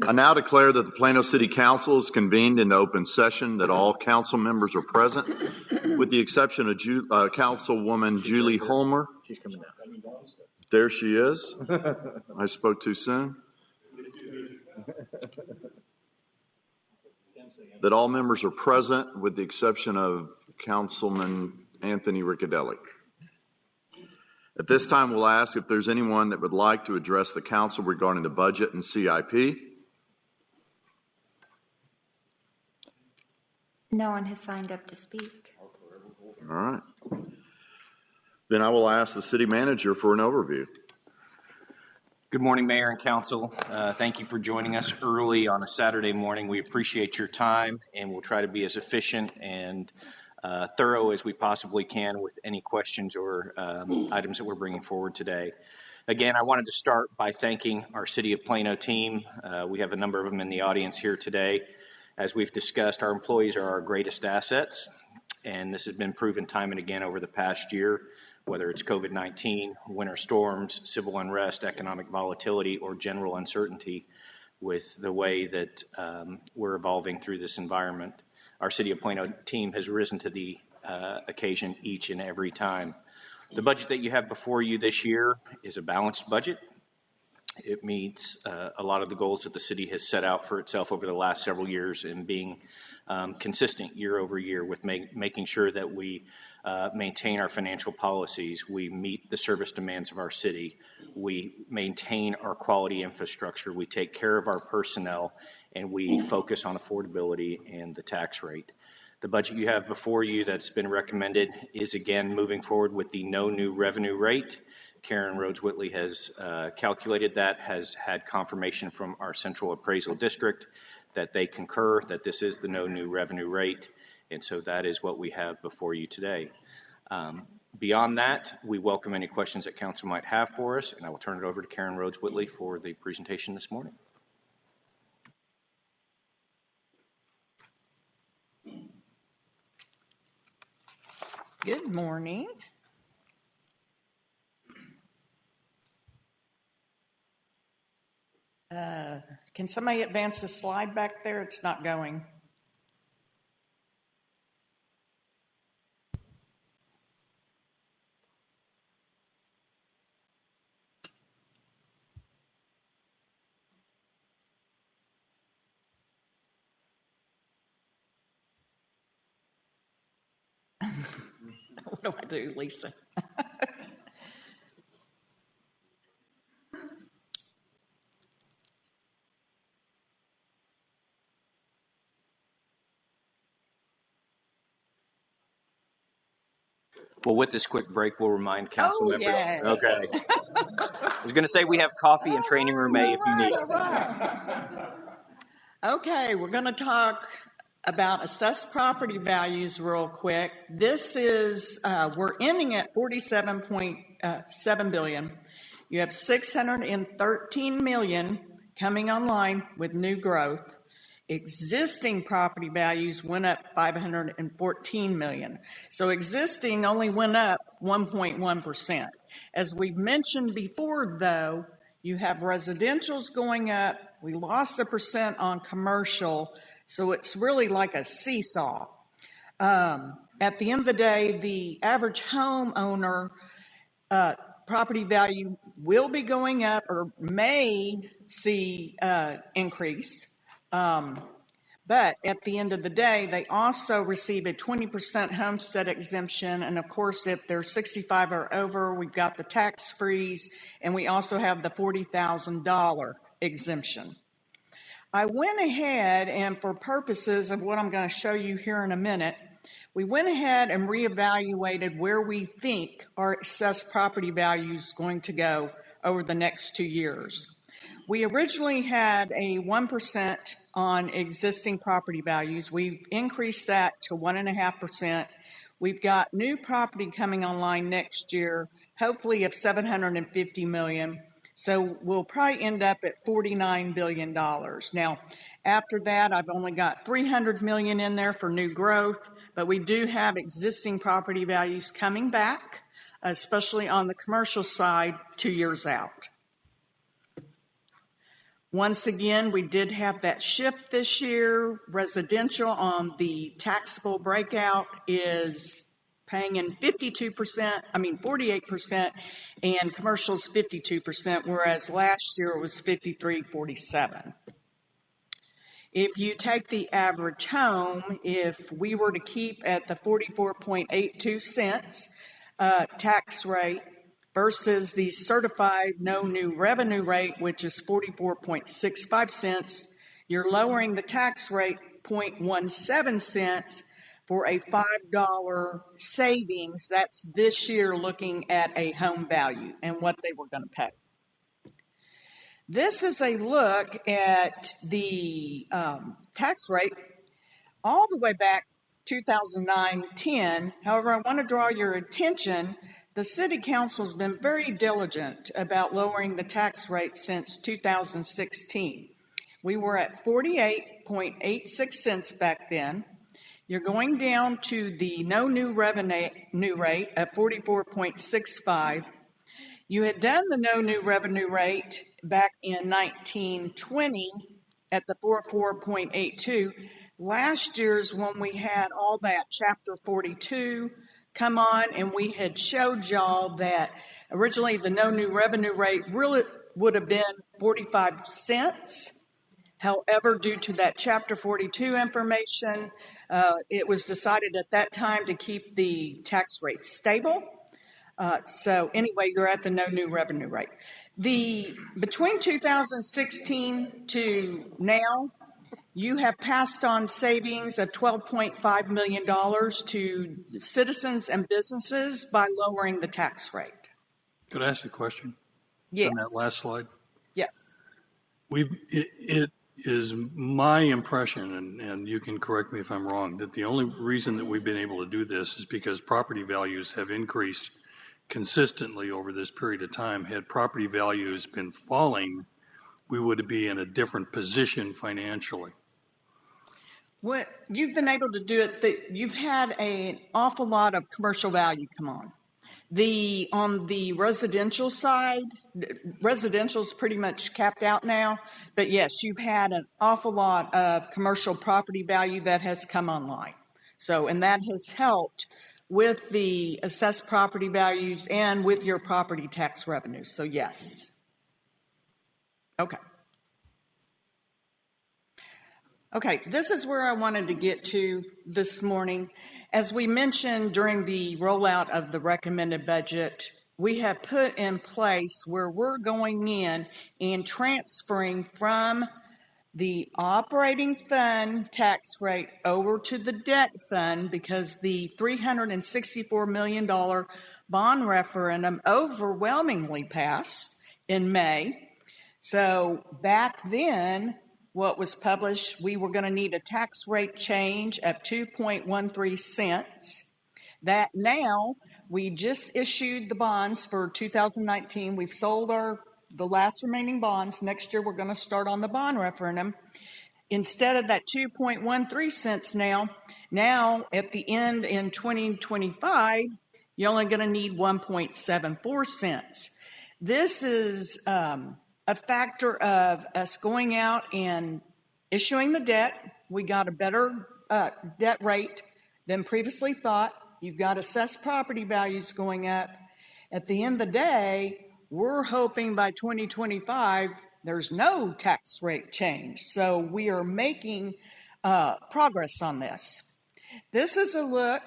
I now declare that the Plano City Council is convened in open session, that all council members are present, with the exception of Councilwoman Julie Holmer. She's coming out. There she is. I spoke too soon. That all members are present, with the exception of Councilman Anthony Riccadelli. At this time, we'll ask if there's anyone that would like to address the council regarding the budget and CIP. No one has signed up to speak. All right. Then I will ask the city manager for an overview. Good morning, Mayor and Council. Thank you for joining us early on a Saturday morning. We appreciate your time, and we'll try to be as efficient and thorough as we possibly can with any questions or items that we're bringing forward today. Again, I wanted to start by thanking our City of Plano team. We have a number of them in the audience here today. As we've discussed, our employees are our greatest assets, and this has been proven time and again over the past year, whether it's COVID-19, winter storms, civil unrest, economic volatility, or general uncertainty with the way that we're evolving through this environment. Our City of Plano team has risen to the occasion each and every time. The budget that you have before you this year is a balanced budget. It meets a lot of the goals that the city has set out for itself over the last several years in being consistent year over year with making sure that we maintain our financial policies, we meet the service demands of our city, we maintain our quality infrastructure, we take care of our personnel, and we focus on affordability and the tax rate. The budget you have before you that's been recommended is again moving forward with the no new revenue rate. Karen Rhodes Whitley has calculated that, has had confirmation from our central appraisal district that they concur that this is the no new revenue rate, and so that is what we have before you today. Beyond that, we welcome any questions that council might have for us, and I will turn it over to Karen Rhodes Whitley for the presentation this morning. Good morning. Can somebody advance the slide back there? It's not going. What do I do, Lisa? Well, with this quick break, we'll remind council members. Yay. Okay. I was going to say we have coffee in Training Room A if you need it. Okay, we're going to talk about assessed property values real quick. This is, we're ending at 47.7 billion. You have 613 million coming online with new growth. Existing property values went up 514 million. So existing only went up 1.1%. As we've mentioned before, though, you have residentials going up. We lost 1% on commercial, so it's really like a seesaw. At the end of the day, the average homeowner property value will be going up or may see increase. But at the end of the day, they also receive a 20% homestead exemption. And of course, if they're 65 or over, we've got the tax freeze, and we also have the $40,000 exemption. I went ahead, and for purposes of what I'm going to show you here in a minute, we went ahead and reevaluated where we think our assessed property value is going to go over the next 2 years. We originally had a 1% on existing property values. We've increased that to 1.5%. We've got new property coming online next year, hopefully of $750 million. So we'll probably end up at $49 billion. Now, after that, I've only got $300 million in there for new growth, but we do have existing property values coming back, especially on the commercial side, 2 years out. Once again, we did have that shift this year. Residential on the taxable breakout is paying in 48%, and commercial's 52%, whereas last year it was 53-47. If you take the average home, if we were to keep at the 44.82 cents tax rate versus the certified no new revenue rate, which is 44.65 cents, you're lowering the tax rate 0.17 cents for a $5 savings. That's this year looking at a home value and what they were going to pay. This is a look at the tax rate all the way back 2009-10. However, I want to draw your attention. The City Council has been very diligent about lowering the tax rate since 2016. We were at 48.86 cents back then. You're going down to the no new revenue rate at 44.65. You had done the no new revenue rate back in 1920 at the 44.82. Last year's when we had all that Chapter 42 come on, and we had showed y'all that originally the no new revenue rate really would have been 45 cents. However, due to that Chapter 42 information, it was decided at that time to keep the tax rate stable. So anyway, you're at the no new revenue rate. Between 2016 to now, you have passed on savings of $12.5 million to citizens and businesses by lowering the tax rate. Could I ask a question? Yes. On that last slide? Yes. It is my impression, and you can correct me if I'm wrong, that the only reason that we've been able to do this is because property values have increased consistently over this period of time. Had property values been falling, we would be in a different position financially. What you've been able to do you've had an awful lot of commercial value come on. On the residential side, residential's pretty much capped out now, but yes, you've had an awful lot of commercial property value that has come online. So, and that has helped with the assessed property values and with your property tax revenues. So yes. Okay. Okay, this is where I wanted to get to this morning. As we mentioned during the rollout of the recommended budget, we have put in place where we're going in and transferring from the operating fund tax rate over to the debt fund because the $364 million bond referendum overwhelmingly passed in May. So back then, what was published, we were going to need a tax rate change of 2.13 cents. That now, we just issued the bonds for 2019. We've sold the last remaining bonds. Next year, we're going to start on the bond referendum. Instead of that 2.13 cents now at the end in 2025, you're only going to need 1.74 cents. This is a factor of us going out and issuing the debt. We got a better debt rate than previously thought. You've got assessed property values going up. At the end of the day, we're hoping by 2025 there's no tax rate change. So we are making progress on this. This is a look,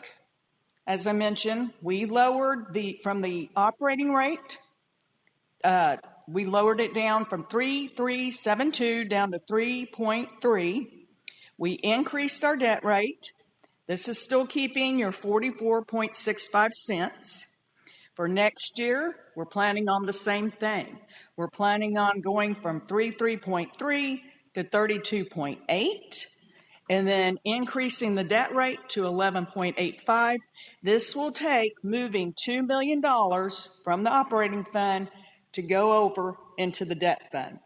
as I mentioned, we lowered from the operating rate, we lowered it down from 3.372 down to 3.3. We increased our debt rate. This is still keeping your 44.65 cents. For next year, we're planning on the same thing. We're planning on going from 33.3 to 32.8, and then increasing the debt rate to 11.85. This will take moving $2 million from the operating fund to go over into the debt fund.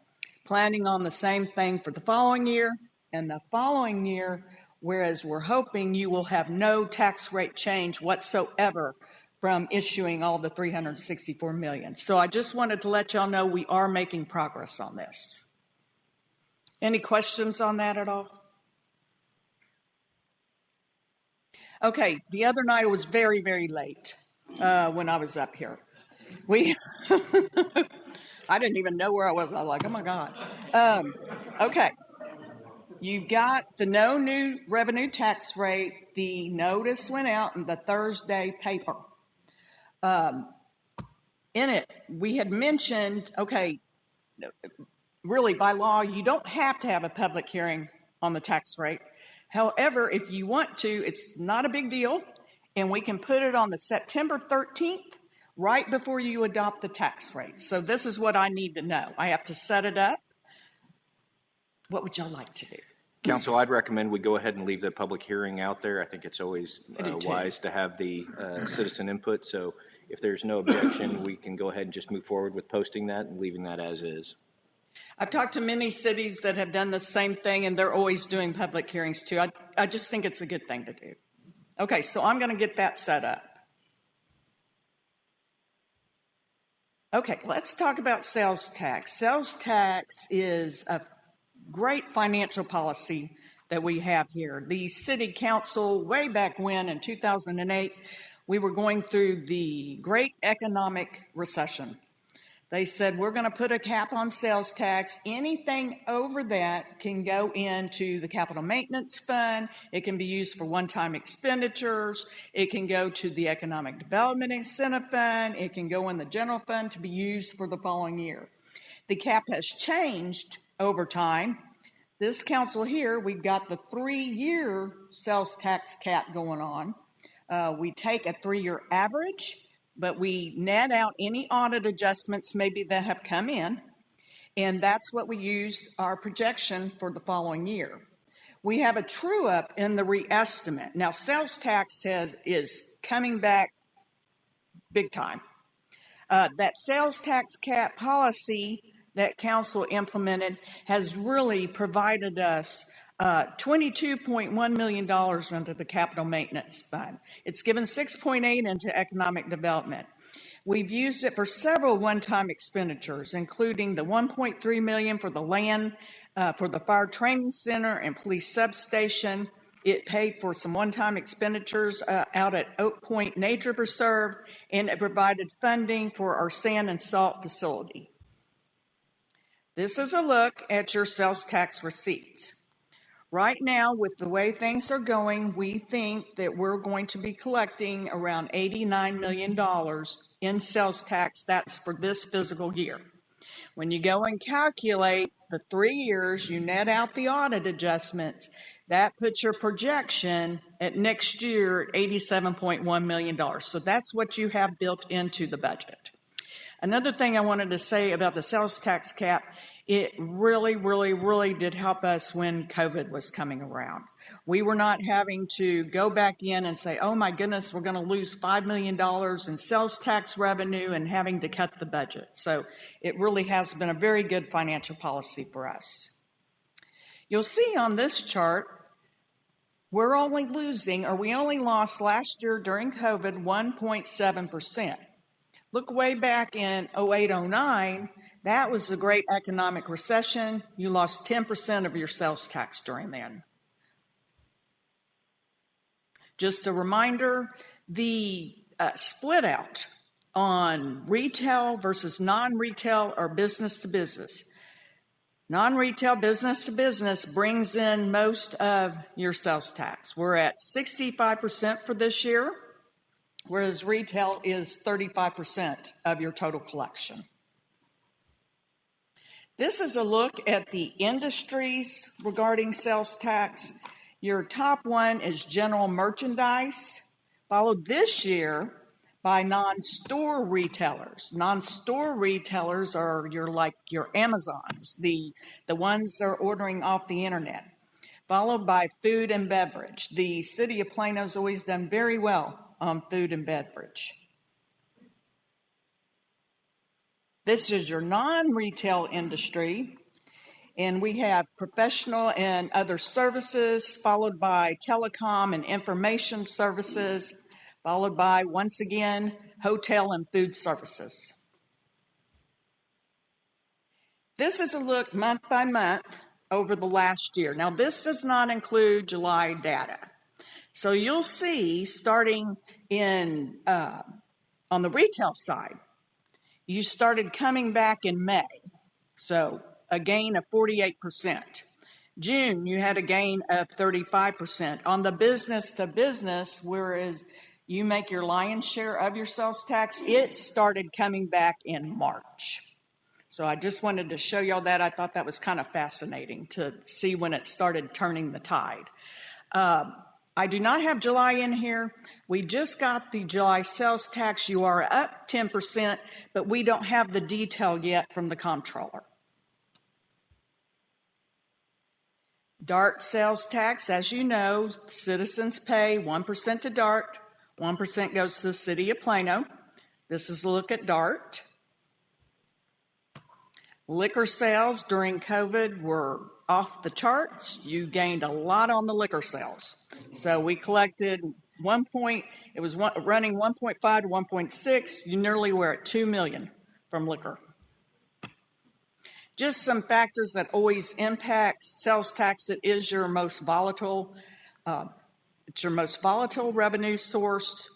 Planning on the same thing for the following year and the following year, whereas we're hoping you will have no tax rate change whatsoever from issuing all the $364 million. So I just wanted to let y'all know we are making progress on this. Any questions on that at all? Okay, the other night it was very, very late when I was up here. I didn't even know where I was. I was like, oh my God. Okay, you've got the no new revenue tax rate. The notice went out in the Thursday paper. In it, we had mentioned, okay, really by law, you don't have to have a public hearing on the tax rate. However, if you want to, it's not a big deal, and we can put it on the September 13th, right before you adopt the tax rate. So this is what I need to know. I have to set it up. What would y'all like to do? Council, I'd recommend we go ahead and leave the public hearing out there. I think it's always wise to have the citizen input. So if there's no objection, we can go ahead and just move forward with posting that and leaving that as is. I've talked to many cities that have done the same thing, and they're always doing public hearings too. I just think it's a good thing to do. Okay, so I'm going to get that set up. Okay, let's talk about sales tax. Sales tax is a great financial policy that we have here. The city council, way back when in 2008, we were going through the great economic recession. They said, we're going to put a cap on sales tax. Anything over that can go into the capital maintenance fund. It can be used for one-time expenditures. It can go to the economic development incentive fund. It can go in the general fund to be used for the following year. The cap has changed over time. This council here, we've got the 3-year sales tax cap going on. We take a 3-year average, but we net out any audit adjustments maybe that have come in, and that's what we use our projection for the following year. We have a true-up in the reestimate. Now, sales tax is coming back big time. That sales tax cap policy that council implemented has really provided us $22.1 million under the capital maintenance fund. It's given $6.8 into economic development. We've used it for several one-time expenditures, including the $1.3 million for the land, for the fire training center and police substation. It paid for some one-time expenditures out at Oak Point Nature Preserve, and it provided funding for our sand and salt facility. This is a look at your sales tax receipts. Right now, with the way things are going, we think that we're going to be collecting around $89 million in sales tax. That's for this fiscal year. When you go and calculate the 3 years, you net out the audit adjustments, that puts your projection at next year at $87.1 million. So that's what you have built into the budget. Another thing I wanted to say about the sales tax cap, it really, really, really did help us when COVID was coming around. We were not having to go back in and say, oh my goodness, we're going to lose $5 million in sales tax revenue and having to cut the budget. So it really has been a very good financial policy for us. You'll see on this chart, we only lost last year during COVID 1.7%. Look way back in 08-09, that was the great economic recession. You lost 10% of your sales tax during then. Just a reminder, the split out on retail versus non-retail or business to business. Non-retail business to business brings in most of your sales tax. We're at 65% for this year, whereas retail is 35% of your total collection. This is a look at the industries regarding sales tax. Your top one is general merchandise, followed this year by non-store retailers. Non-store retailers are your Amazons, the ones that are ordering off the internet, followed by food and beverage. The city of Plano's always done very well on food and beverage. This is your non-retail industry, and we have professional and other services, followed by telecom and information services, followed by, once again, hotel and food services. This is a look month by month over the last year. Now, this does not include July data. So you'll see, starting in on the retail side, you started coming back in May, so a gain of 48%. June, you had a gain of 35%. On the business to business, whereas you make your lion's share of your sales tax, it started coming back in March. So I just wanted to show y'all that. I thought that was kind of fascinating to see when it started turning the tide. I do not have July in here. We just got the July sales tax. You are up 10%, but we don't have the detail yet from the comptroller. DART sales tax, as you know, citizens pay 1% to DART, 1% goes to the city of Plano. This is a look at DART. Liquor sales during COVID were off the charts. You gained a lot on the liquor sales. So we collected running 1.5 to 1.6. You nearly were at 2 million from liquor. Just some factors that always impact sales tax. It is your most volatile. It's your most volatile revenue source.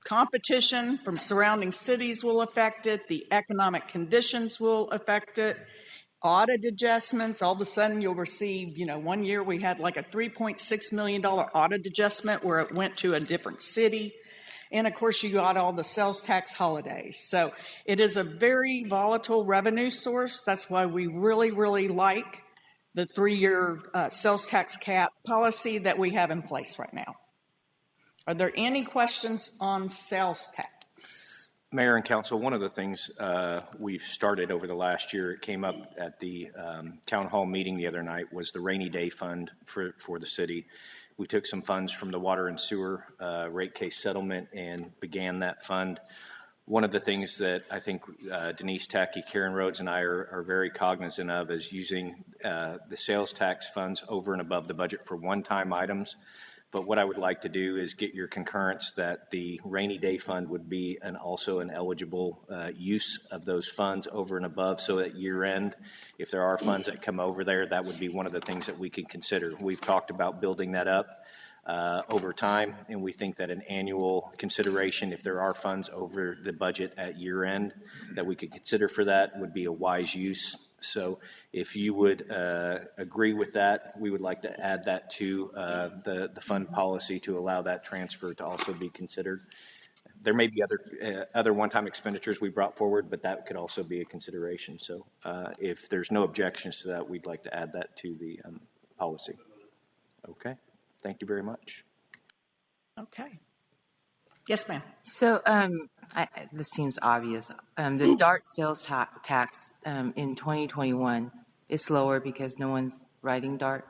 Competition from surrounding cities will affect it. The economic conditions will affect it. Audit adjustments, all of a sudden you'll receive, one year we had like a $3.6 million audit adjustment where it went to a different city. And of course, you got all the sales tax holidays. So it is a very volatile revenue source. That's why we really, really like the 3-year sales tax cap policy that we have in place right now. Are there any questions on sales tax? Mayor and Council, one of the things we've started over the last year, it came up at the town hall meeting the other night, was the rainy day fund for the city. We took some funds from the water and sewer rate case settlement and began that fund. One of the things that I think Denise Tackey, Karen Rhodes, and I are very cognizant of is using the sales tax funds over and above the budget for one-time items. But what I would like to do is get your concurrence that the rainy day fund would be also an eligible use of those funds over and above. So at year end, if there are funds that come over there, that would be one of the things that we can consider. We've talked about building that up over time, and we think that an annual consideration, if there are funds over the budget at year end that we could consider for that, would be a wise use. So if you would agree with that, we would like to add that to the fund policy to allow that transfer to also be considered. There may be other one-time expenditures we brought forward, but that could also be a consideration. So if there's no objections to that, we'd like to add that to the policy. Okay. Thank you very much. Okay. Yes, ma'am. So this seems obvious. The DART sales tax in 2021 is lower because no one's riding DART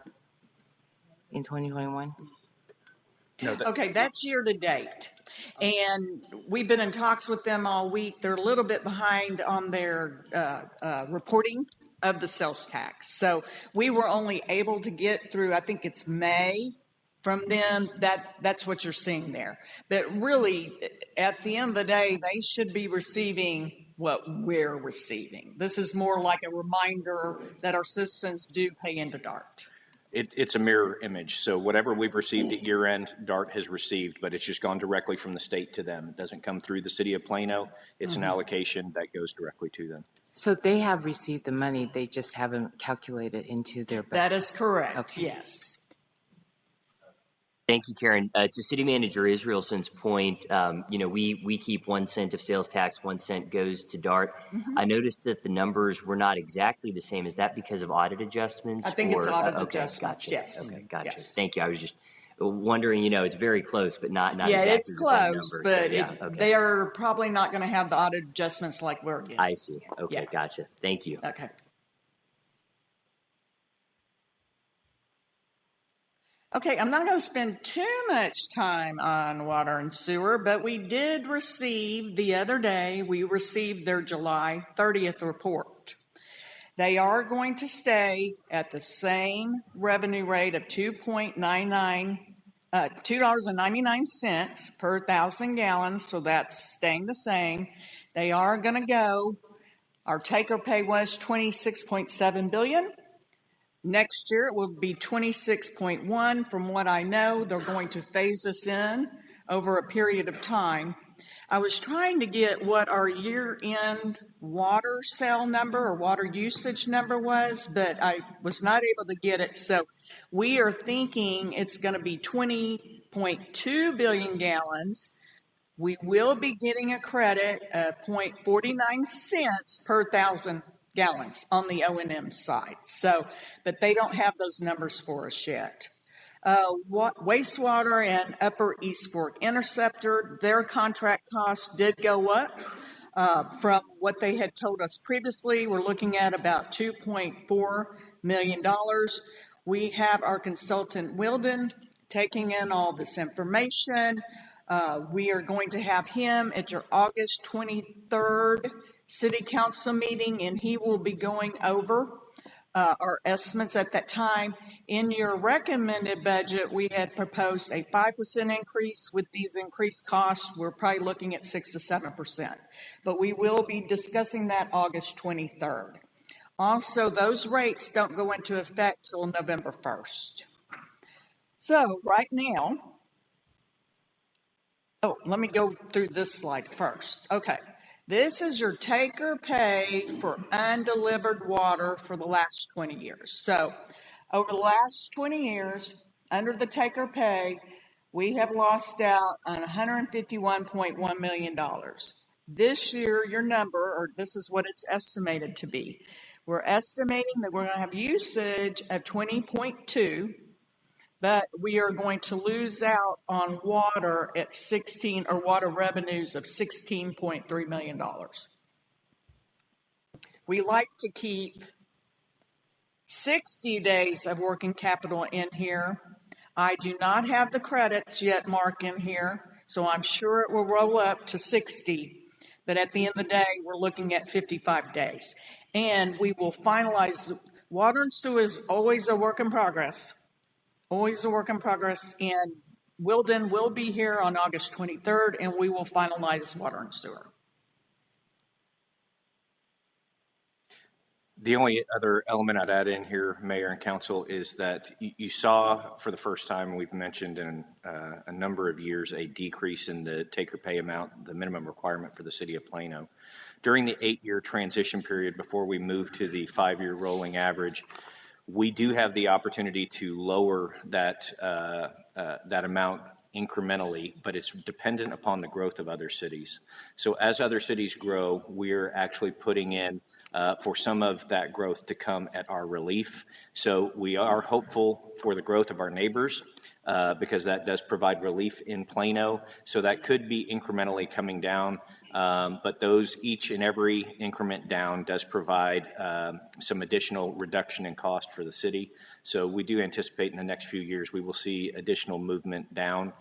in 2021? No, Okay, that's year to date. And we've been in talks with them all week. They're a little bit behind on their reporting of the sales tax. So we were only able to get through, I think it's May, from them. That's what you're seeing there. But really, at the end of the day, they should be receiving what we're receiving. This is more like a reminder that our citizens do pay into DART. It's a mirror image. So whatever we've received at year end, DART has received, but it's just gone directly from the state to them. It doesn't come through the city of Plano. It's an allocation that goes directly to them. So they have received the money, they just haven't calculated into their budget. That is correct, Okay. yes. Thank you, Karen. To City Manager Israelson's point, we keep 1 cent of sales tax, 1 cent goes to DART. I noticed that the numbers were not exactly the same. Is that because of audit adjustments? I think it's audit okay, adjustments, gotcha. yes. Okay, gotcha. Yes. Thank you. I was just wondering, it's very close, but not Yeah, exactly it's the same close, number. but So, yeah, okay. they are probably not going to have the audit adjustments like we're getting. I see. Okay, Yeah. gotcha. Thank you. Okay. Okay, I'm not going to spend too much time on water and sewer, but we did receive the other day, we received their July 30th report. They are going to stay at the same revenue rate of $2.99 per 1,000 gallons, so that's staying the same. They are going to go, our take or pay was $26.7 billion. Next year, it will be 26.1. From what I know, they're going to phase us in over a period of time. I was trying to get what our year-end water sale number or water usage number was, but I was not able to get it. So we are thinking it's going to be 20.2 billion gallons. We will be getting a credit of 0.49 cents per 1,000 gallons on the O&M side. So, but they don't have those numbers for us yet. Wastewater and Upper East Fork Interceptor, their contract costs did go up from what they had told us previously. We're looking at about $2.4 million. We have our consultant Wilden taking in all this information. We are going to have him at your August 23rd City Council meeting, and he will be going over our estimates at that time. In your recommended budget, we had proposed a 5% increase. With these increased costs, we're probably looking at 6 to 7%. But we will be discussing that August 23rd. Also, those rates don't go into effect till November 1st. So right now, let me go through this slide first. Okay. This is your take or pay for undelivered water for the last 20 years. So over the last 20 years, under the take or pay, we have lost out on $151.1 million. This year, your number, or this is what it's estimated to be. We're estimating that we're going to have usage of 20.2, but we are going to lose out on water at water revenues of $16.3 million. We like to keep 60 days of working capital in here. I do not have the credits yet, Mark, in here, so I'm sure it will roll up to 60. But at the end of the day, we're looking at 55 days. And we will finalize. Water and sewer is always a work in progress. Always a work in progress. And Wilden will be here on August 23rd, and we will finalize water and sewer. The only other element I'd add in here, Mayor and Council, is that you saw for the first time, we've mentioned in a number of years, a decrease in the take or pay amount, the minimum requirement for the city of Plano. During the 8-year transition period before we move to the 5-year rolling average, we do have the opportunity to lower that amount incrementally, but it's dependent upon the growth of other cities. So as other cities grow, we're actually putting in for some of that growth to come at our relief. So we are hopeful for the growth of our neighbors because that does provide relief in Plano. So that could be incrementally coming down. But those each and every increment down does provide some additional reduction in cost for the city. So we do anticipate in the next few years we will see additional movement down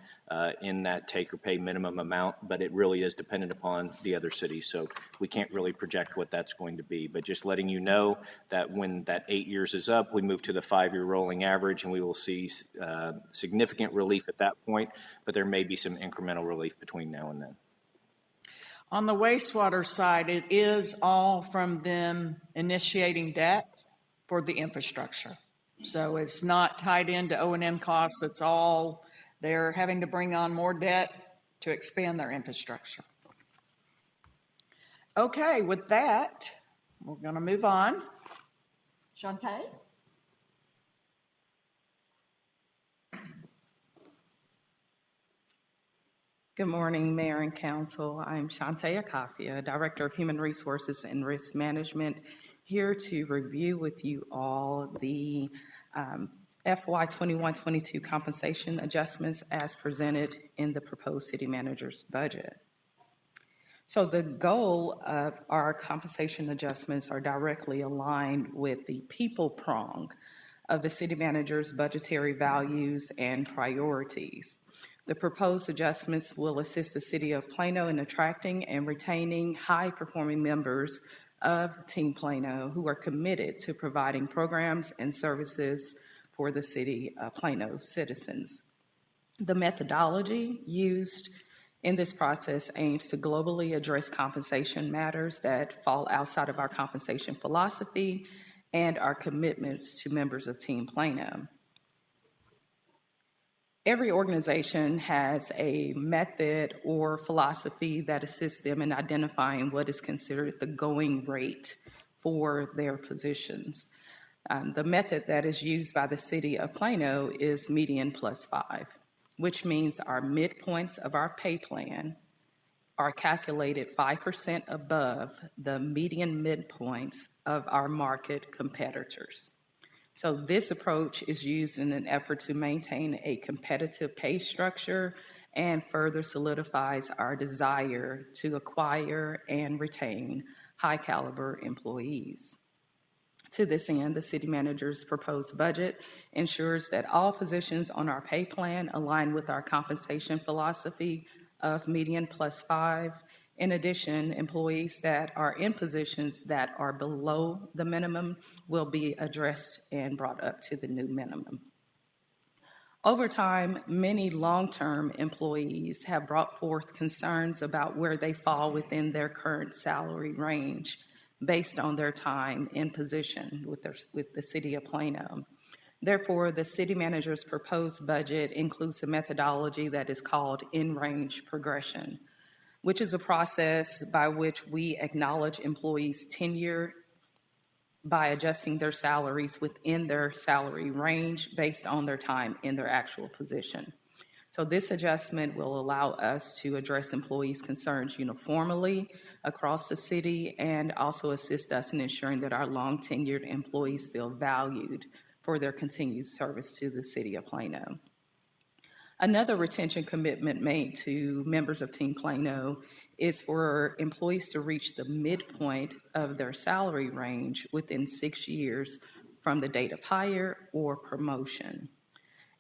in that take or pay minimum amount, but it really is dependent upon the other cities. So we can't really project what that's going to be. But just letting you know that when that 8 years is up, we move to the 5-year rolling average, and we will see significant relief at that point. But there may be some incremental relief between now and then. On the wastewater side, it is all from them initiating debt for the infrastructure. So it's not tied into O&M costs. It's all they're having to bring on more debt to expand their infrastructure. Okay, with that, we're going to move on. Shantae? Good morning, Mayor and Council. I'm Shantae Akafia, Director of Human Resources and Risk Management, here to review with you all the FY 21-22 compensation adjustments as presented in the proposed city manager's budget. So the goal of our compensation adjustments are directly aligned with the people prong of the city manager's budgetary values and priorities. The proposed adjustments will assist the city of Plano in attracting and retaining high-performing members of Team Plano who are committed to providing programs and services for the city of Plano citizens. The methodology used in this process aims to globally address compensation matters that fall outside of our compensation philosophy and our commitments to members of Team Plano. Every organization has a method or philosophy that assists them in identifying what is considered the going rate for their positions. The method that is used by the city of Plano is median plus 5, which means our midpoints of our pay plan are calculated 5% above the median midpoints of our market competitors. So this approach is used in an effort to maintain a competitive pay structure and further solidifies our desire to acquire and retain high caliber employees. To this end, the city manager's proposed budget ensures that all positions on our pay plan align with our compensation philosophy of median plus 5. In addition, employees that are in positions that are below the minimum will be addressed and brought up to the new minimum. Over time, many long-term employees have brought forth concerns about where they fall within their current salary range based on their time in position with the city of Plano. Therefore, the city manager's proposed budget includes a methodology that is called in-range progression, which is a process by which we acknowledge employees' tenure by adjusting their salaries within their salary range based on their time in their actual position. So this adjustment will allow us to address employees' concerns uniformly across the city and also assist us in ensuring that our long-tenured employees feel valued for their continued service to the city of Plano. Another retention commitment made to members of Team Plano is for employees to reach the midpoint of their salary range within 6 years from the date of hire or promotion.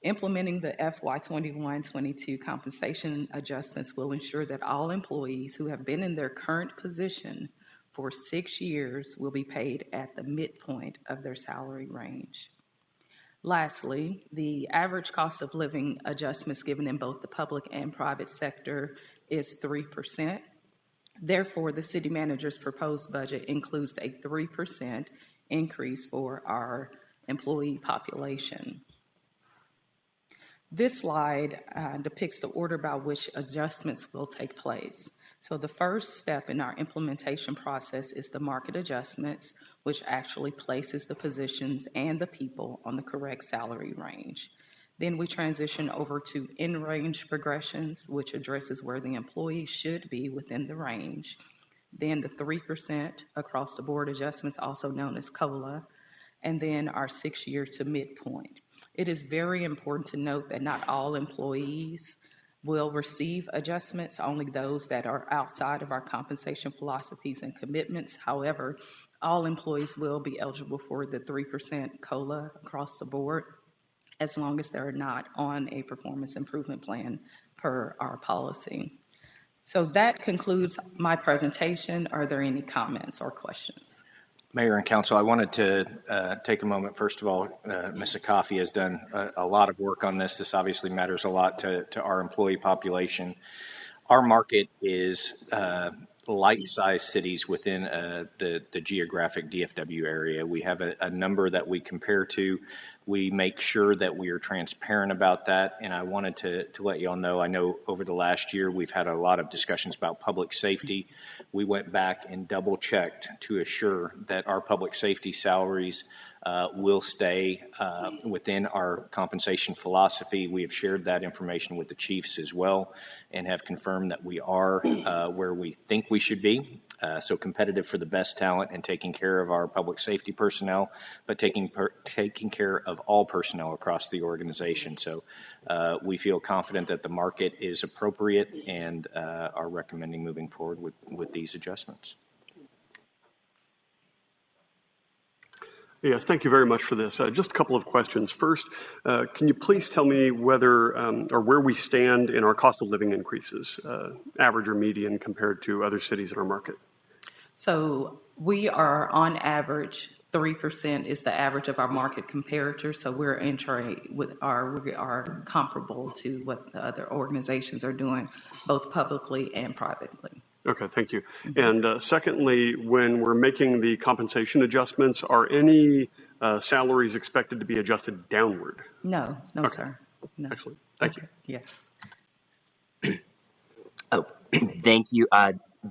Implementing the FY 21-22 compensation adjustments will ensure that all employees who have been in their current position for 6 years will be paid at the midpoint of their salary range. Lastly, the average cost of living adjustments given in both the public and private sector is 3%. Therefore, the city manager's proposed budget includes a 3% increase for our employee population. This slide depicts the order by which adjustments will take place. So the first step in our implementation process is the market adjustments, which actually places the positions and the people on the correct salary range. Then we transition over to in-range progressions, which addresses where the employee should be within the range. Then the 3% across the board adjustments, also known as COLA, and then our 6-year to midpoint. It is very important to note that not all employees will receive adjustments, only those that are outside of our compensation philosophies and commitments. However, all employees will be eligible for the 3% COLA across the board, as long as they're not on a performance improvement plan per our policy. So that concludes my presentation. Are there any comments or questions? Mayor and Council, I wanted to take a moment. First of all, Ms. Akafi has done a lot of work on this. This obviously matters a lot to our employee population. Our market is like-sized cities within the geographic DFW area. We have a number that we compare to We make sure that we are transparent about that, and I wanted to let you all know, I know over the last year we've had a lot of discussions about public safety. We went back and double-checked to assure that our public safety salaries will stay within our compensation philosophy. We have shared that information with the chiefs as well and have confirmed that we are where we think we should be. So competitive for the best talent and taking care of our public safety personnel, but taking care of all personnel across the organization. So we feel confident that the market is appropriate and are recommending moving forward with these adjustments. Yes, thank you very much for this. Just a couple of questions. First, can you please tell me whether or where we stand in our cost of living increases, average or median, compared to other cities in our market? So we are on average 3% is the average of our market comparator. So we're we are comparable to what the other organizations are doing, both publicly and privately. Okay, thank you. And secondly, when we're making the compensation adjustments, are any salaries expected to be adjusted downward? No, Okay. sir. No. Excellent. Thank you. Yes. Oh, thank you.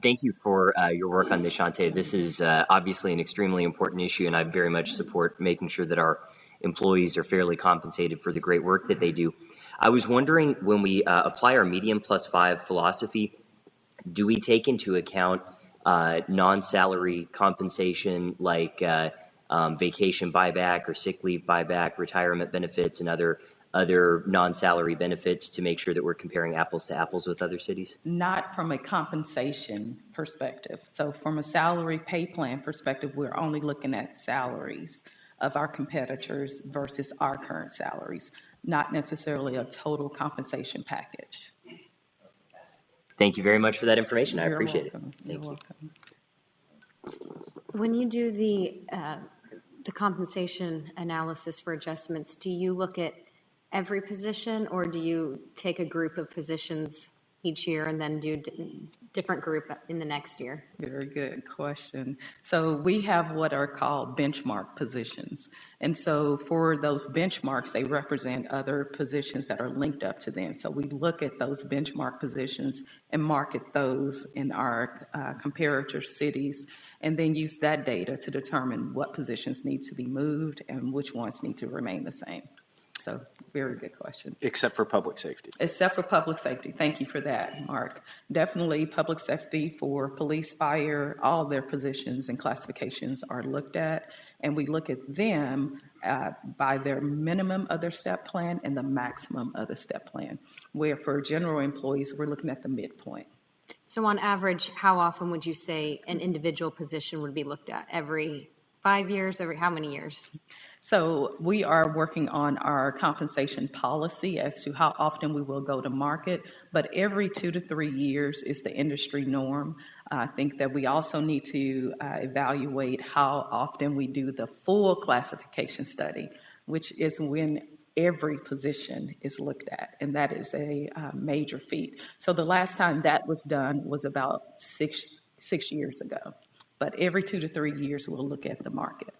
Thank you for your work on this, Shante. This is obviously an extremely important issue, and I very much support making sure that our employees are fairly compensated for the great work that they do. I was wondering, when we apply our median +5 philosophy, do we take into account non-salary compensation like vacation buyback or sick leave buyback, retirement benefits, and other non-salary benefits to make sure that we're comparing apples to apples with other cities? Not from a compensation perspective. So from a salary pay plan perspective, we're only looking at salaries of our competitors versus our current salaries, not necessarily a total compensation package. Thank you very much for that information. I appreciate it. You're Thank you. welcome. When you do the compensation analysis for adjustments, do you look at every position, or do you take a group of positions each year and then do different group in the next year? Very good question. So we have what are called benchmark positions. And so for those benchmarks, they represent other positions that are linked up to them. So we look at those benchmark positions and market those in our comparator cities, and then use that data to determine what positions need to be moved and which ones need to remain the same. So, very good question. Except for public safety. Except for public safety. Thank you for that, Mark. Definitely public safety for police, fire, all their positions and classifications are looked at, and we look at them by their minimum of their step plan and the maximum of the step plan, where for general employees, we're looking at the midpoint. So on average, how often would you say an individual position would be looked at? Every 5 years? Every how many years? So we are working on our compensation policy as to how often we will go to market, but every 2 to 3 years is the industry norm. I think that we also need to evaluate how often we do the full classification study, which is when every position is looked at, and that is a major feat. So the last time that was done was about six years ago, but every 2 to 3 years we'll look at the market.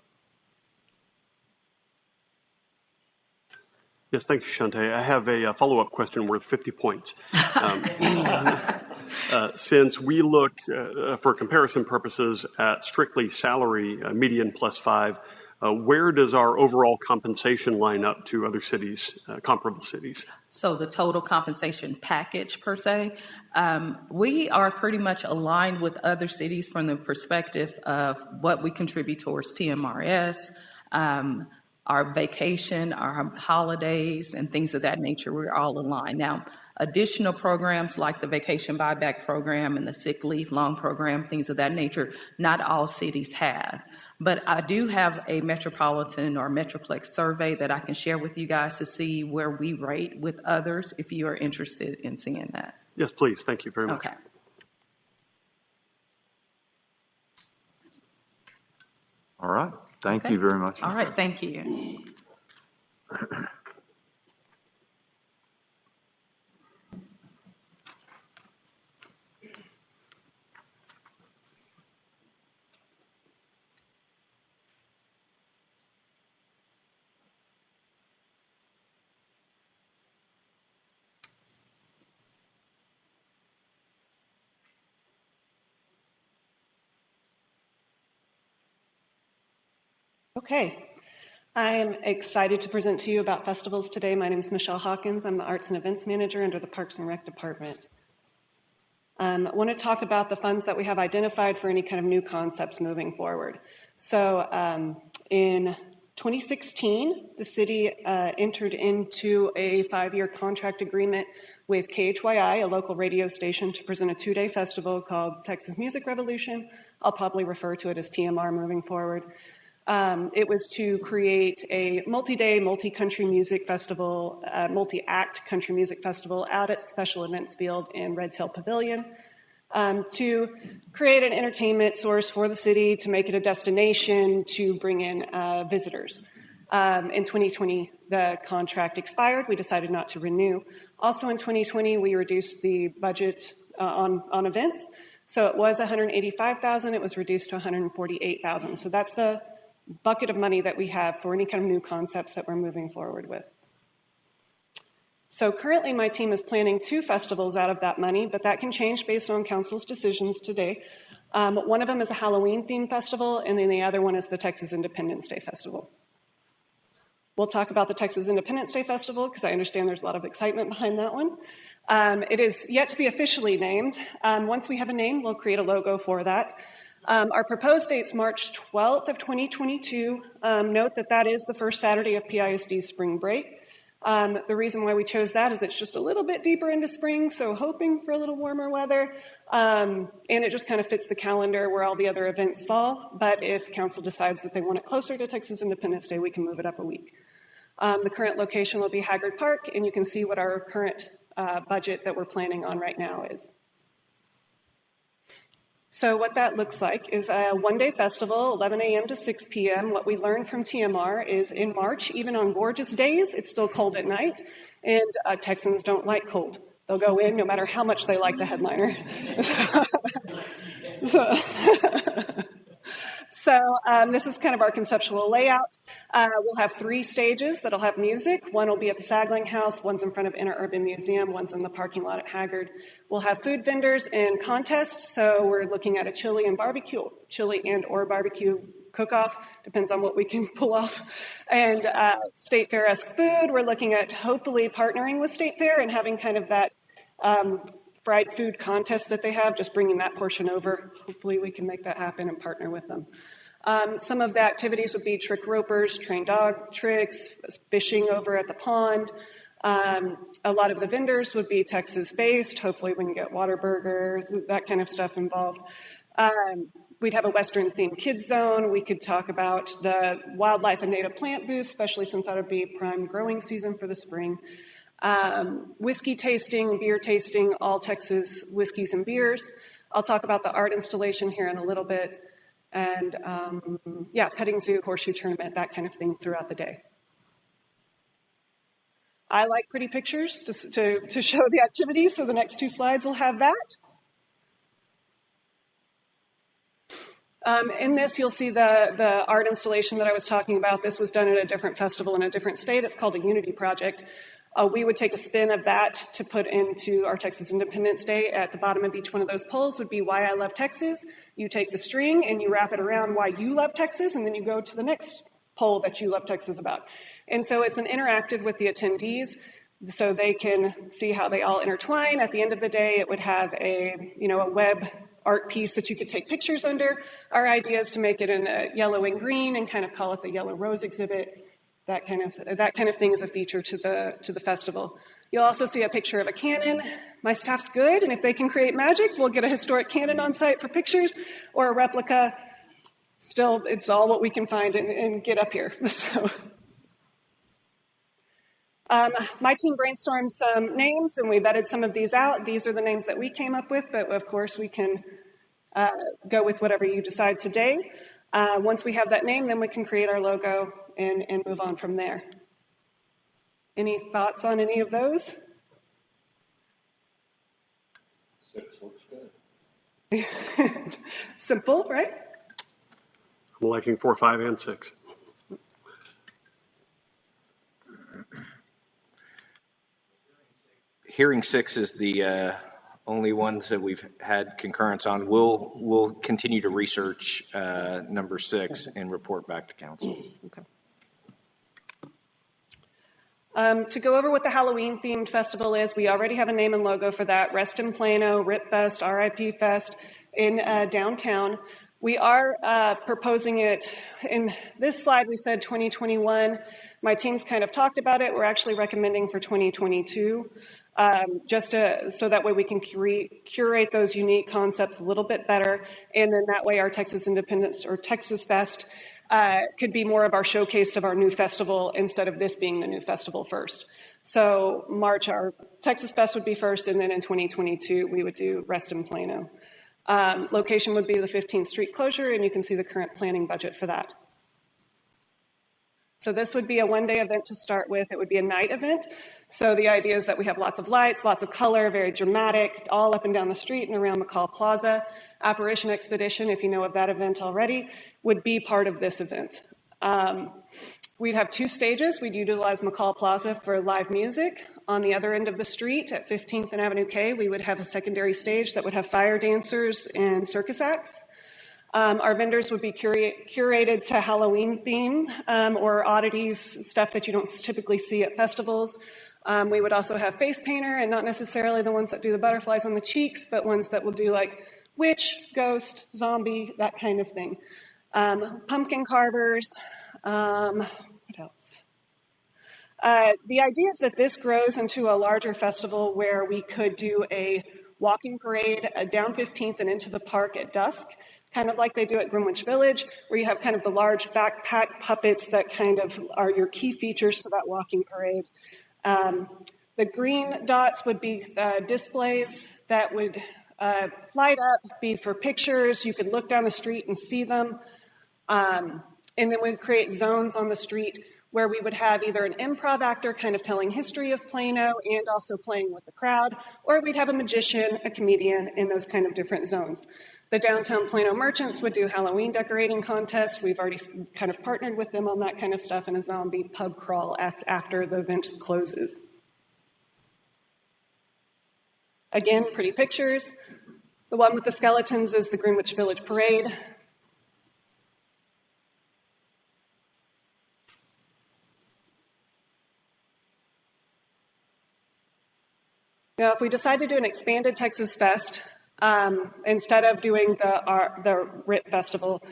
Yes, thank you, Shante. I have a follow-up question worth 50 points. Since we look, for comparison purposes, at strictly salary, median +5, where does our overall compensation line up to other cities, comparable cities? So the total compensation package, per se, we are pretty much aligned with other cities from the perspective of what we contribute towards TMRS, our vacation, our holidays, and things of that nature. We're all aligned. Now, additional programs like the vacation buyback program and the sick leave loan program, things of that nature, not all cities have. But I do have a metropolitan or metroplex survey that I can share with you guys to see where we rate with others if you are interested in seeing that. Yes, please. Thank you very much. Okay. All right. Thank you very much. All right. Thank you. Okay. I'm excited to present to you about festivals today. My name is Michelle Hawkins. I'm the Arts and Events Manager under the Parks and Rec Department. I want to talk about the funds that we have identified for any kind of new concepts moving forward. So in 2016, the city entered into a 5-year contract agreement with KHYI, a local radio station, to present a 2-day festival called Texas Music Revolution. I'll probably refer to it as TMR moving forward. It was to create a multi-day, multi-country music festival, multi-act country music festival out at Special Events Field in Red Tail Pavilion, to create an entertainment source for the city, to make it a destination, to bring in visitors. In 2020, the contract expired. We decided not to renew. Also in 2020, we reduced the budget on events. So it was $185,000. It was reduced to $148,000. So that's the bucket of money that we have for any kind of new concepts that we're moving forward with. So currently my team is planning 2 festivals out of that money, but that can change based on council's decisions today. One of them is a Halloween themed festival, and then the other one is the Texas Independence Day Festival. We'll talk about the Texas Independence Day Festival because I understand there's a lot of excitement behind that one. It is yet to be officially named. Once we have a name, we'll create a logo for that. Our proposed date's March 12th of 2022. Note that that is the first Saturday of PISD's spring break. The reason why we chose that is it's just a little bit deeper into spring, so hoping for a little warmer weather. And it just kind of fits the calendar where all the other events fall. But if council decides that they want it closer to Texas Independence Day, we can move it up a week. The current location will be Haggard Park, and you can see what our current budget that we're planning on right now is. So what that looks like is a 1-day festival, 11 a.m. to 6 p.m. What we learned from TMR is in March, even on gorgeous days, it's still cold at night, and Texans don't like cold. They'll go in no matter how much they like the headliner. So this is kind of our conceptual layout. We'll have 3 stages that'll have music. One will be at the Sagling House, one's in front of Interurban Museum, one's in the parking lot at Haggard. We'll have food vendors and contests, so we're looking at a chili and or barbecue cook-off, depends on what we can pull off. And State Fair-esque food, we're looking at hopefully partnering with State Fair and having kind of that fried food contest that they have, just bringing that portion over. Hopefully we can make that happen and partner with them. Some of the activities would be trick ropers, trained dog tricks, fishing over at the pond. A lot of the vendors would be Texas-based. Hopefully we can get Whataburgers, that kind of stuff involved. We'd have a Western-themed kids zone. We could talk about the wildlife and native plant booths, especially since that would be prime growing season for the spring. Whiskey tasting, beer tasting, all Texas whiskeys and beers. I'll talk about the art installation here in a little bit. And petting zoo, horseshoe tournament, that kind of thing throughout the day. I like pretty pictures to show the activities, so the next 2 slides will have that. In this, you'll see the art installation that I was talking about. This was done at a different festival in a different state. It's called a Unity Project. We would take a spin of that to put into our Texas Independence Day. At the bottom of each one of those polls would be why I love Texas. You take the string and you wrap it around why you love Texas, and then you go to the next poll that you love Texas about. And so it's an interactive with the attendees, so they can see how they all intertwine. At the end of the day, it would have a web art piece that you could take pictures under. Our idea is to make it in a yellow and green and kind of call it the Yellow Rose exhibit. That kind of thing is a feature to the festival. You'll also see a picture of a cannon. My staff's good, and if they can create magic, we'll get a historic cannon on site for pictures, or a replica. Still, it's all what we can find and get up here. So, my team brainstormed some names, and we vetted some of these out. These are the names that we came up with, but of course we can go with whatever you decide today. Once we have that name, then we can create our logo and move on from there. Any thoughts on any of those? 6 looks good. Simple, right? I'm liking 4, 5, and 6. Hearing 6 is the only ones that we've had concurrence on. We'll continue to research number 6 and report back to council. Okay. To go over what the Halloween-themed festival is, we already have a name and logo for that. Rest in Plano, Rip Fest, RIP Fest in downtown. We are proposing it. In this slide, we said 2021. My team's kind of talked about it. We're actually recommending for 2022, so that way we can curate those unique concepts a little bit better. And then that way our Texas Independence or Texas Fest could be more of our showcase of our new festival instead of this being the new festival first. So March, our Texas Fest would be first, and then in 2022, we would do Rest in Plano. Location would be the 15th Street closure, and you can see the current planning budget for that. So this would be a one-day event to start with. It would be a night event. So the idea is that we have lots of lights, lots of color, very dramatic, all up and down the street and around McCall Plaza. Operation Expedition, if you know of that event already, would be part of this event. We'd have 2 stages. We'd utilize McCall Plaza for live music. On the other end of the street at 15th and Avenue K, we would have a secondary stage that would have fire dancers and circus acts. Our vendors would be curated to Halloween themed or oddities, stuff that you don't typically see at festivals. We would also have face painter, and not necessarily the ones that do the butterflies on the cheeks, but ones that will do like witch, ghost, zombie, that kind of thing. Pumpkin carvers. What else? The idea is that this grows into a larger festival where we could do a walking parade down 15th and into the park at dusk, kind of like they do at Greenwich Village, where you have kind of the large backpack puppets that kind of are your key features to that walking parade. The green dots would be displays that would light up, be for pictures. You could look down the street and see them. And then we'd create zones on the street where we would have either an improv actor kind of telling history of Plano and also playing with the crowd, or we'd have a magician, a comedian in those kind of different zones. The downtown Plano merchants would do Halloween decorating contests. We've already kind of partnered with them on that kind of stuff, and a zombie pub crawl after the event closes. Again, pretty pictures. The one with the skeletons is the Greenwich Village Parade. Now, if we decide to do an expanded Texas Fest, instead of doing the RIT Festival,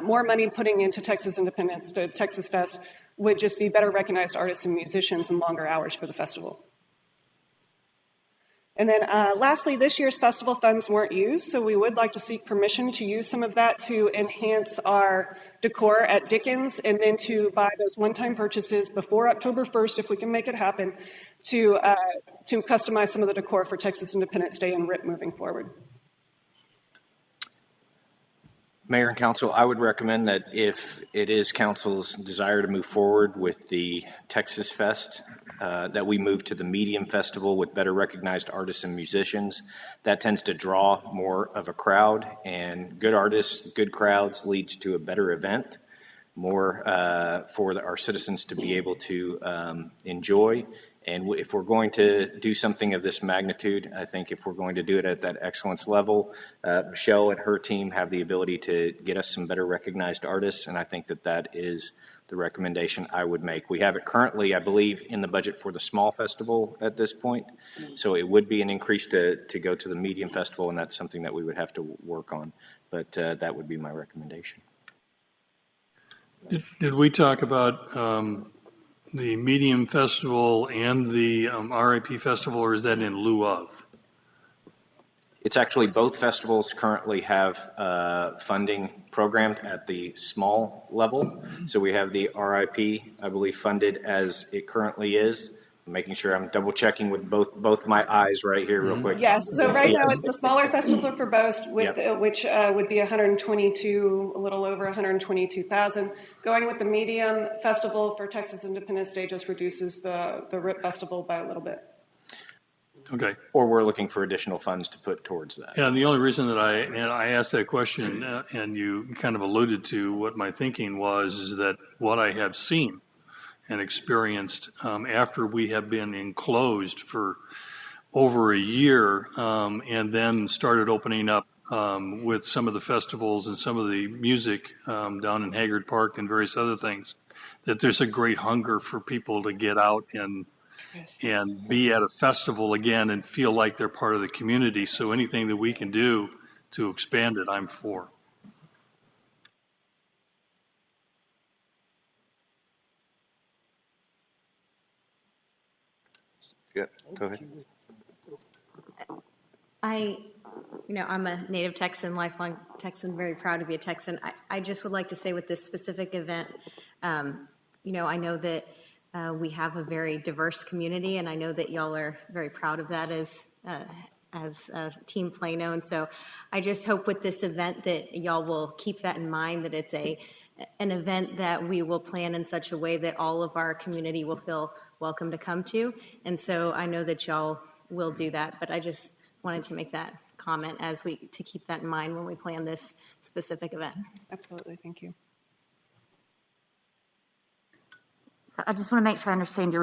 more money putting into Texas Independence, to Texas Fest, would just be better recognized artists and musicians and longer hours for the festival. And then lastly, this year's festival funds weren't used, so we would like to seek permission to use some of that to enhance our decor at Dickens, and then to buy those one-time purchases before October 1st, if we can make it happen, to customize some of the decor for Texas Independence Day and RIP moving forward. Mayor and Council, I would recommend that if it is Council's desire to move forward with the Texas Fest, that we move to the medium festival with better recognized artists and musicians. That tends to draw more of a crowd, and good artists, good crowds leads to a better event, more for our citizens to be able to enjoy. And if we're going to do something of this magnitude, I think if we're going to do it at that excellence level, Michelle and her team have the ability to get us some better recognized artists, and I think that that is the recommendation I would make. We have it currently, I believe, in the budget for the small festival at this point, so it would be an increase to go to the medium festival, and that's something that we would have to work on, but that would be my recommendation. Did we talk about the medium festival and the RIP festival, or is that in lieu of? It's actually both festivals currently have funding programmed at the small level. So we have the RIP, I believe, funded as it currently is. I'm making sure I'm double checking with both my eyes right here real quick. Yes, so right now it's the smaller festival for both, which would be 122, a little over 122,000. Going with the medium festival for Texas Independence Day just reduces the RIP festival by a little bit. Okay. Or we're looking for additional funds to put towards that. Yeah, and the only reason that I asked that question, and you kind of alluded to what my thinking was, is that what I have seen and experienced after we have been enclosed for over a year, and then started opening up with some of the festivals and some of the music down in Haggard Park and various other things, that there's a great hunger for people to get out and be at a festival again and feel like they're part of the community. So anything that we can do to expand it, I'm for. Yeah, go ahead. I'm a native Texan, lifelong Texan, very proud to be a Texan. I just would like to say with this specific event, I know that we have a very diverse community, and I know that y'all are very proud of that as Team Plano. And so I just hope with this event that y'all will keep that in mind, that it's an event that we will plan in such a way that all of our community will feel welcome to come to. And so I know that y'all will do that, but I just wanted to make that comment to keep that in mind when we plan this specific event. Absolutely, thank you. So I just want to make sure I understand.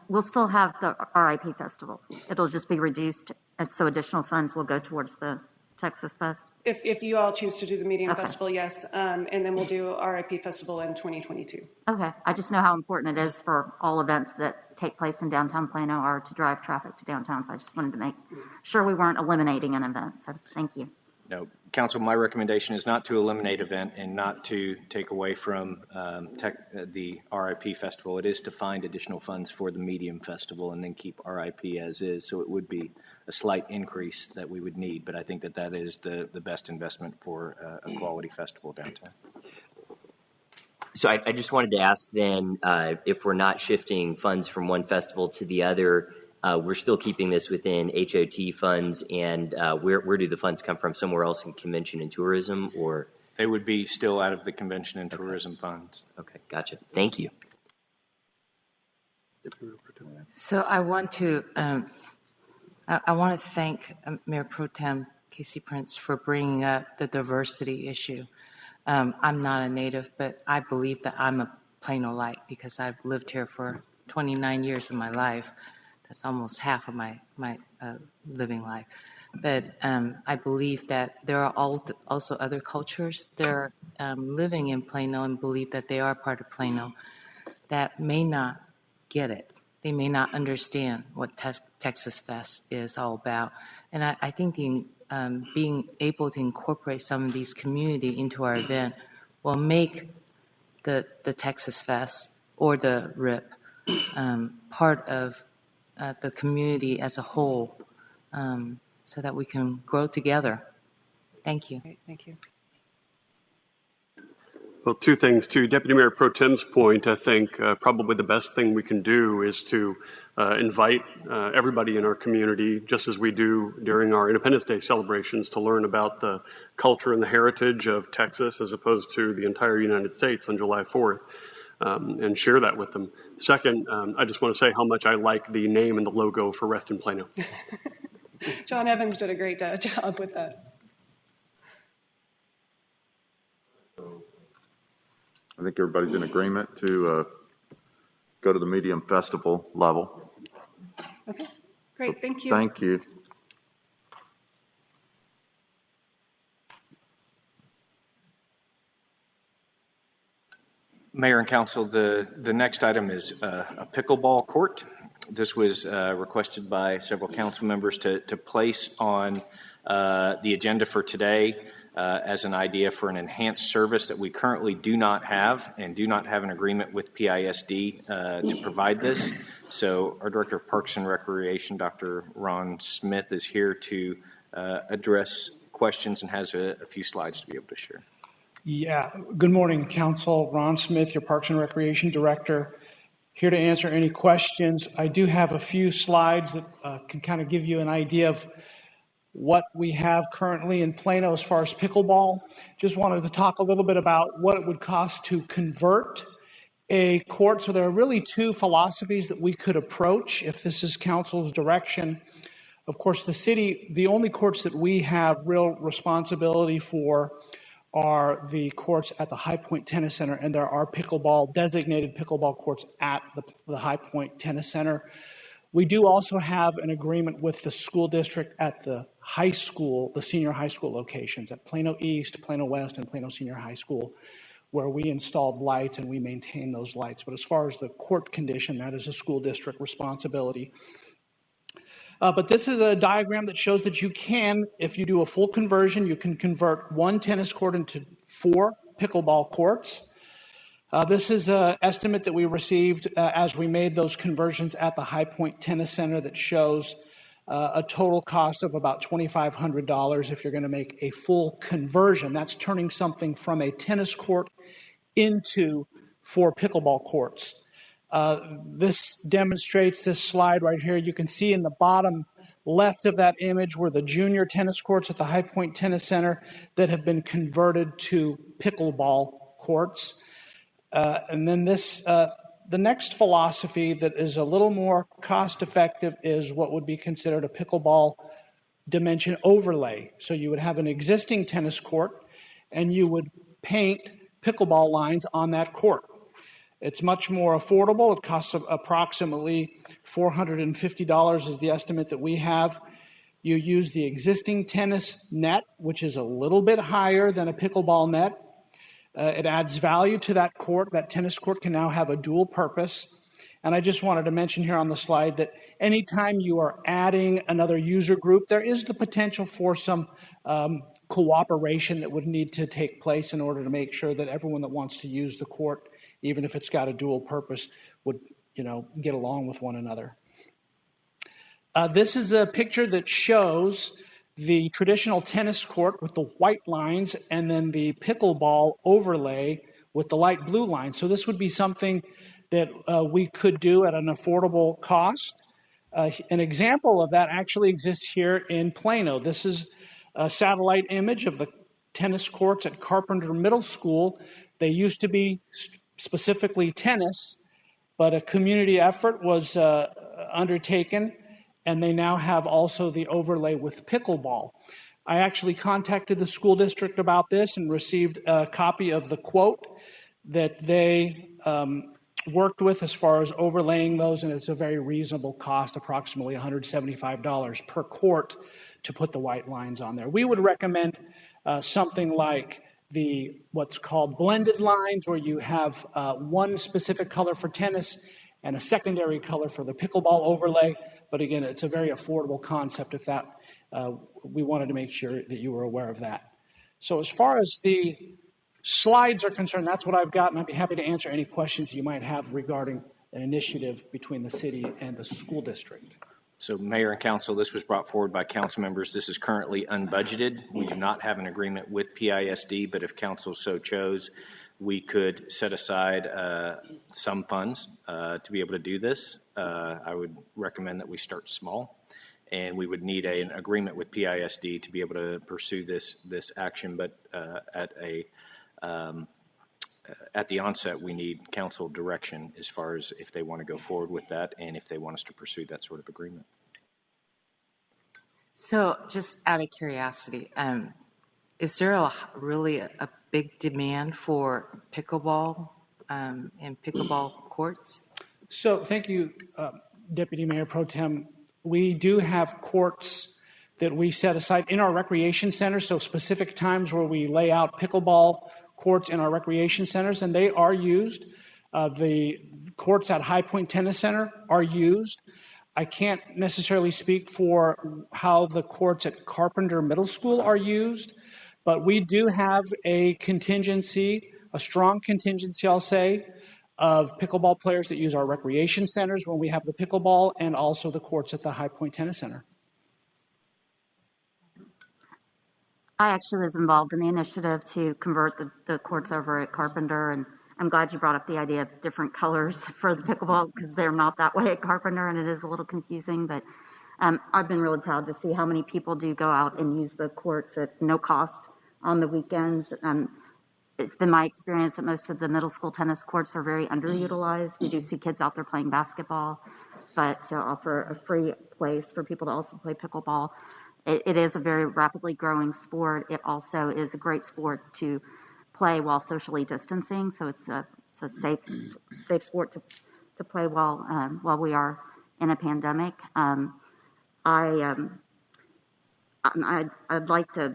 We'll still have the RIP Festival. It'll just be reduced, and so additional funds will go towards the Texas Fest? If you all choose to do the Medium Festival, yes. And then we'll do RIP Festival in 2022. Okay. I just know how important it is for all events that take place in downtown Plano or to drive traffic to downtown. So I just wanted to make sure we weren't eliminating an event. So thank you. No, Council, my recommendation is not to eliminate event and not to take away from the RIP Festival. It is to find additional funds for the Medium Festival and then keep RIP as is. So it would be a slight increase that we would need, but I think that is the best investment for a quality festival downtown. So I just wanted to ask then, if we're not shifting funds from one festival to the other, we're still keeping this within HOT funds, and where do the funds come from? Somewhere else in convention and tourism, or? They would be still out of the convention and tourism funds. Okay, gotcha. Thank you. So I want to thank Mayor Pro Tem Casey Prince for bringing up the diversity issue. I'm not a native, but I believe that I'm a Plano-lite because I've lived here for 29 years of my life. That's almost half of my living life. But I believe that there are also other cultures that are living in Plano and believe that they are part of Plano that may not get it. They may not understand what Texas Fest is all about. And I think being able to incorporate some of these community into our event will make the Texas Fest or the RIP part of the community as a whole, so that we can grow together. Thank you. Great, thank you. Well, two things. To Deputy Mayor Pro Tem's point, I think probably the best thing we can do is to invite everybody in our community, just as we do during our Independence Day celebrations, to learn about the culture and the heritage of Texas as opposed to the entire United States on July 4th. And share that with them. Second, I just want to say how much I like the name and the logo for Rest in Plano. John Evans did a great job with that. I think everybody's in agreement to go to the Medium Festival level. Okay, great, thank you. Thank you. Mayor and Council, the next item is a pickleball court. This was requested by several council members to place on the agenda for today as an idea for an enhanced service that we currently do not have and do not have an agreement with PISD to provide this. So our Director of Parks and Recreation, Dr. Ron Smith, is here to address questions and has a few slides to be able to share. Yeah. Good morning, Council. Ron Smith, your Parks and Recreation Director, here to answer any questions. I do have a few slides that can kind of give you an idea of what we have currently in Plano as far as pickleball. Just wanted to talk a little bit about what it would cost to convert a court. So there are really two philosophies that we could approach if this is Council's direction. Of course, the only courts that we have real responsibility for are the courts at the High Point Tennis Center, and there are designated pickleball courts at the High Point Tennis Center. We do also have an agreement with the school district at the high school, the senior high school locations at Plano East, Plano West, and Plano Senior High School, where we installed lights and we maintain those lights. But as far as the court condition, that is a school district responsibility. But this is a diagram that shows that you can, if you do a full conversion, you can convert one tennis court into 4 pickleball courts. This is an estimate that we received as we made those conversions at the High Point Tennis Center that shows a total cost of about $2,500 if you're going to make a full conversion. That's turning something from a tennis court into 4 pickleball courts. This demonstrates this slide right here. You can see in the bottom left of that image were the junior tennis courts at the High Point Tennis Center that have been converted to pickleball courts. And then the next philosophy that is a little more cost effective is what would be considered a pickleball dimension overlay. So you would have an existing tennis court and you would paint pickleball lines on that court. It's much more affordable. It costs approximately $450 is the estimate that we have. You use the existing tennis net, which is a little bit higher than a pickleball net. It adds value to that court. That tennis court can now have a dual purpose. And I just wanted to mention here on the slide that anytime you are adding another user group, there is the potential for some cooperation that would need to take place in order to make sure that everyone that wants to use the court, even if it's got a dual purpose, would get along with one another. This is a picture that shows the traditional tennis court with the white lines and then the pickleball overlay with the light blue lines. So this would be something that we could do at an affordable cost. An example of that actually exists here in Plano. This is a satellite image of the tennis courts at Carpenter Middle School. They used to be specifically tennis, but a community effort was undertaken, and they now have also the overlay with pickleball. I actually contacted the school district about this and received a copy of the quote that they worked with as far as overlaying those, and it's a very reasonable cost, approximately $175 per court to put the white lines on there. We would recommend something like what's called blended lines, where you have one specific color for tennis and a secondary color for the pickleball overlay. But again, it's a very affordable concept if that, we wanted to make sure that you were aware of that. So as far as the slides are concerned, that's what I've got, and I'd be happy to answer any questions you might have regarding an initiative between the city and the school district. So Mayor and Council, this was brought forward by council members. This is currently unbudgeted. We do not have an agreement with PISD, but if council so chose, we could set aside some funds to be able to do this. I would recommend that we start small, and we would need an agreement with PISD to be able to pursue this action. But at the onset, we need council direction as far as if they want to go forward with that and if they want us to pursue that sort of agreement. So just out of curiosity, is there really a big demand for pickleball and pickleball courts? So thank you, Deputy Mayor Pro Tem. We do have courts that we set aside in our recreation centers, so specific times where we lay out pickleball courts in our recreation centers, and they are used. The courts at High Point Tennis Center are used. I can't necessarily speak for how the courts at Carpenter Middle School are used, but we do have a contingency, a strong contingency, I'll say, of pickleball players that use our recreation centers when we have the pickleball, and also the courts at the High Point Tennis Center. I actually was involved in the initiative to convert the courts over at Carpenter, and I'm glad you brought up the idea of different colors for the pickleball, because they're not that way at Carpenter, and it is a little confusing, but I've been really proud to see how many people do go out and use the courts at no cost on the weekends. It's been my experience that most of the middle school tennis courts are very underutilized. We do see kids out there playing basketball, but to offer a free place for people to also play pickleball, it is a very rapidly growing sport. It also is a great sport to play while socially distancing, so it's a safe sport to play while we are in a pandemic. I'd like to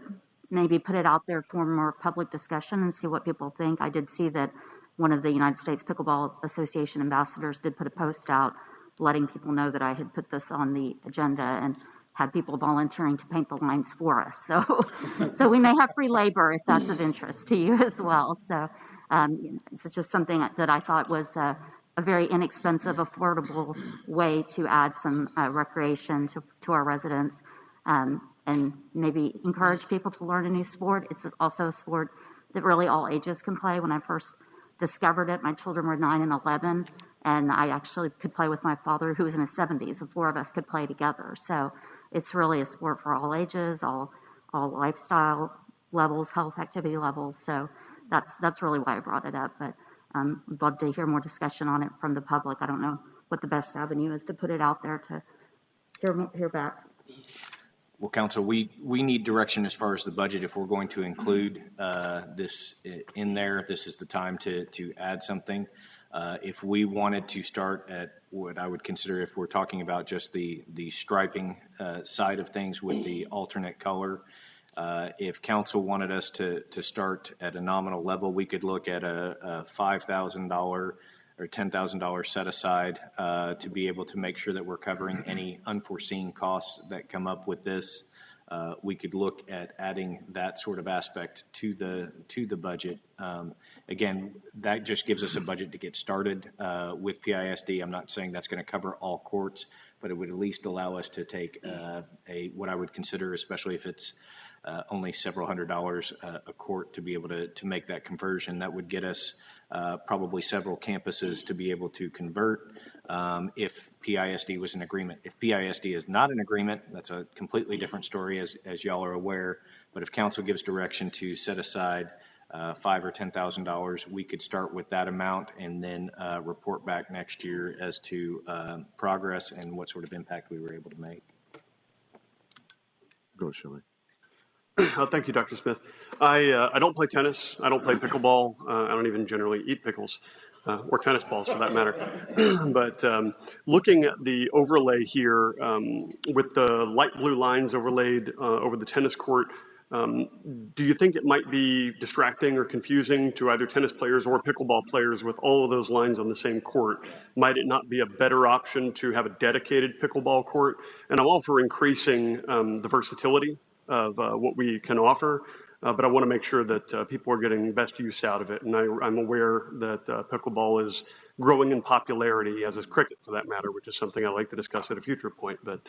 maybe put it out there for more public discussion and see what people think. I did see that one of the United States Pickleball Association ambassadors did put a post out letting people know that I had put this on the agenda and had people volunteering to paint the lines for us. So we may have free labor if that's of interest to you as well. So it's just something that I thought was a very inexpensive, affordable way to add some recreation to our residents. And maybe encourage people to learn a new sport. It's also a sport that really all ages can play. When I first discovered it, my children were 9 and 11, and I actually could play with my father, who was in his 70s. The four of us could play together. So it's really a sport for all ages, all lifestyle levels, health activity levels. So that's really why I brought it up. But I'd love to hear more discussion on it from the public. I don't know what the best avenue is to put it out there to hear back. Well, Council, we need direction as far as the budget. If we're going to include this in there, this is the time to add something. If we wanted to start at what I would consider, if we're talking about just the striping side of things with the alternate color, if Council wanted us to start at a nominal level, we could look at a $5,000 or $10,000 set aside to be able to make sure that we're covering any unforeseen costs that come up with this. We could look at adding that sort of aspect to the budget. Again, that just gives us a budget to get started with PISD. I'm not saying that's going to cover all courts, but it would at least allow us to take what I would consider, especially if it's only several $100s a court, to be able to make that conversion. That would get us probably several campuses to be able to convert if PISD was in agreement. If PISD is not in agreement, that's a completely different story, as y'all are aware. But if Council gives direction to set aside $5,000 or $10,000, we could start with that amount and then report back next year as to progress and what sort of impact we were able to make. Go, Shelley. Thank you, Dr. Smith. I don't play tennis. I don't play pickleball. I don't even generally eat pickles or tennis balls for that matter. But looking at the overlay here with the light blue lines overlaid over the tennis court, do you think it might be distracting or confusing to either tennis players or pickleball players with all of those lines on the same court? Might it not be a better option to have a dedicated pickleball court? And I'm all for increasing the versatility of what we can offer, but I want to make sure that people are getting best use out of it. And I'm aware that pickleball is growing in popularity, as is cricket for that matter, which is something I'd like to discuss at a future point. But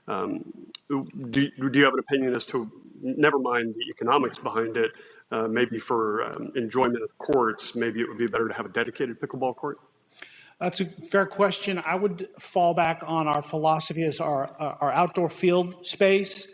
do you have an opinion as to, never mind the economics behind it, maybe for enjoyment of courts, maybe it would be better to have a dedicated pickleball court? That's a fair question. I would fall back on our philosophy as our outdoor field space.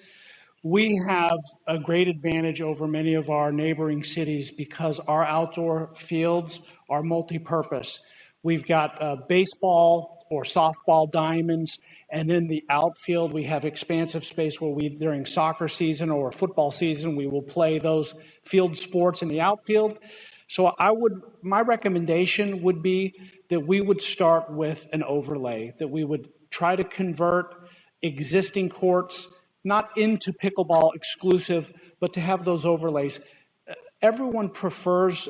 We have a great advantage over many of our neighboring cities because our outdoor fields are multi-purpose. We've got baseball or softball diamonds, and in the outfield we have expansive space where during soccer season or football season, we will play those field sports in the outfield. So my recommendation would be that we would start with an overlay, that we would try to convert existing courts not into pickleball exclusive, but to have those overlays. Everyone prefers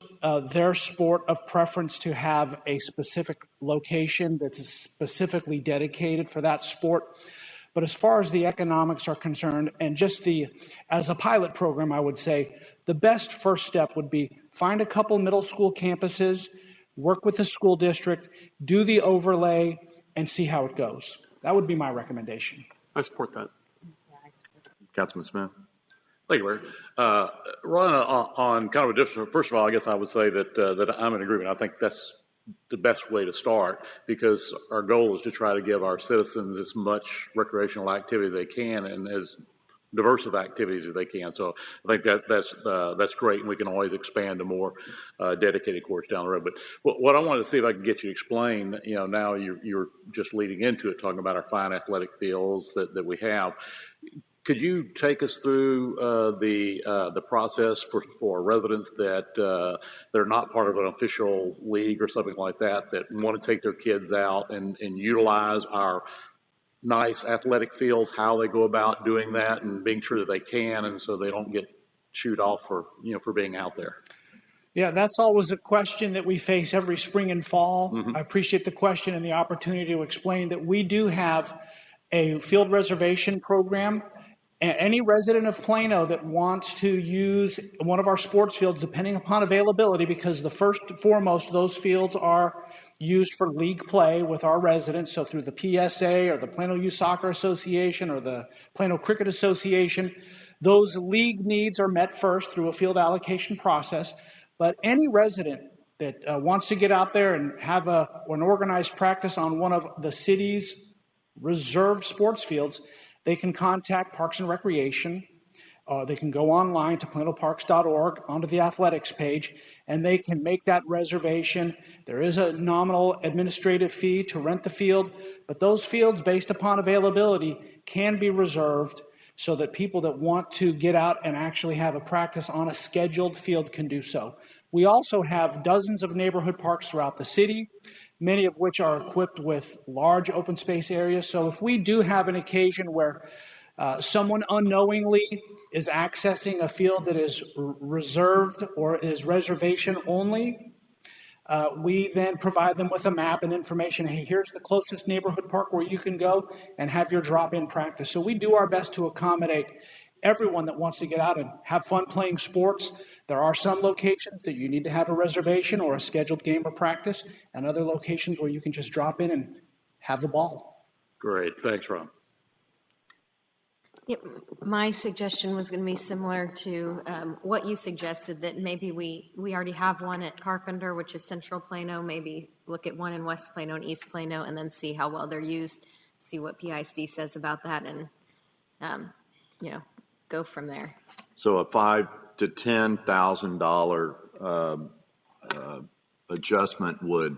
their sport of preference to have a specific location that's specifically dedicated for that sport. But as far as the economics are concerned, and just as a pilot program, I would say the best first step would be find a couple middle school campuses, work with the school district, do the overlay, and see how it goes. That would be my recommendation. I support that. Councilman Smith. Thank you, Mayor. Ron, on kind of a different, first of all, I guess I would say that I'm in agreement. I think that's the best way to start because our goal is to try to give our citizens as much recreational activity as they can and as diverse of activities as they can. So I think that's great, and we can always expand to more dedicated courts down the road. But what I wanted to see if I could get you to explain, now you're just leading into it, talking about our fine athletic fields that we have. Could you take us through the process for residents that they're not part of an official league or something like that want to take their kids out and utilize our nice athletic fields, how they go about doing that and being sure that they can, and so they don't get chewed off for being out there. Yeah, that's always a question that we face every spring and fall. I appreciate the question and the opportunity to explain that we do have a field reservation program. Any resident of Plano that wants to use one of our sports fields, depending upon availability, because the first and foremost, those fields are used for league play with our residents. So through the PSA or the Plano Youth Soccer Association or the Plano Cricket Association, those league needs are met first through a field allocation process. But any resident that wants to get out there and have an organized practice on one of the city's reserved sports fields, they can contact Parks and Recreation. They can go online to planoparks.org onto the athletics page, and they can make that reservation. There is a nominal administrative fee to rent the field, but those fields, based upon availability, can be reserved so that people that want to get out and actually have a practice on a scheduled field can do so. We also have dozens of neighborhood parks throughout the city, many of which are equipped with large open space areas. So if we do have an occasion where someone unknowingly is accessing a field that is reserved or is reservation only, we then provide them with a map and information. Hey, here's the closest neighborhood park where you can go and have your drop-in practice. So we do our best to accommodate everyone that wants to get out and have fun playing sports. There are some locations that you need to have a reservation or a scheduled game or practice, and other locations where you can just drop in and have the ball. Great. Thanks, Ron. Yep. My suggestion was going to be similar to what you suggested, that maybe we already have one at Carpenter, which is Central Plano. Maybe look at one in West Plano and East Plano, and then see how well they're used, see what PIC says about that, and go from there. So a $5,000 to $10,000 adjustment would,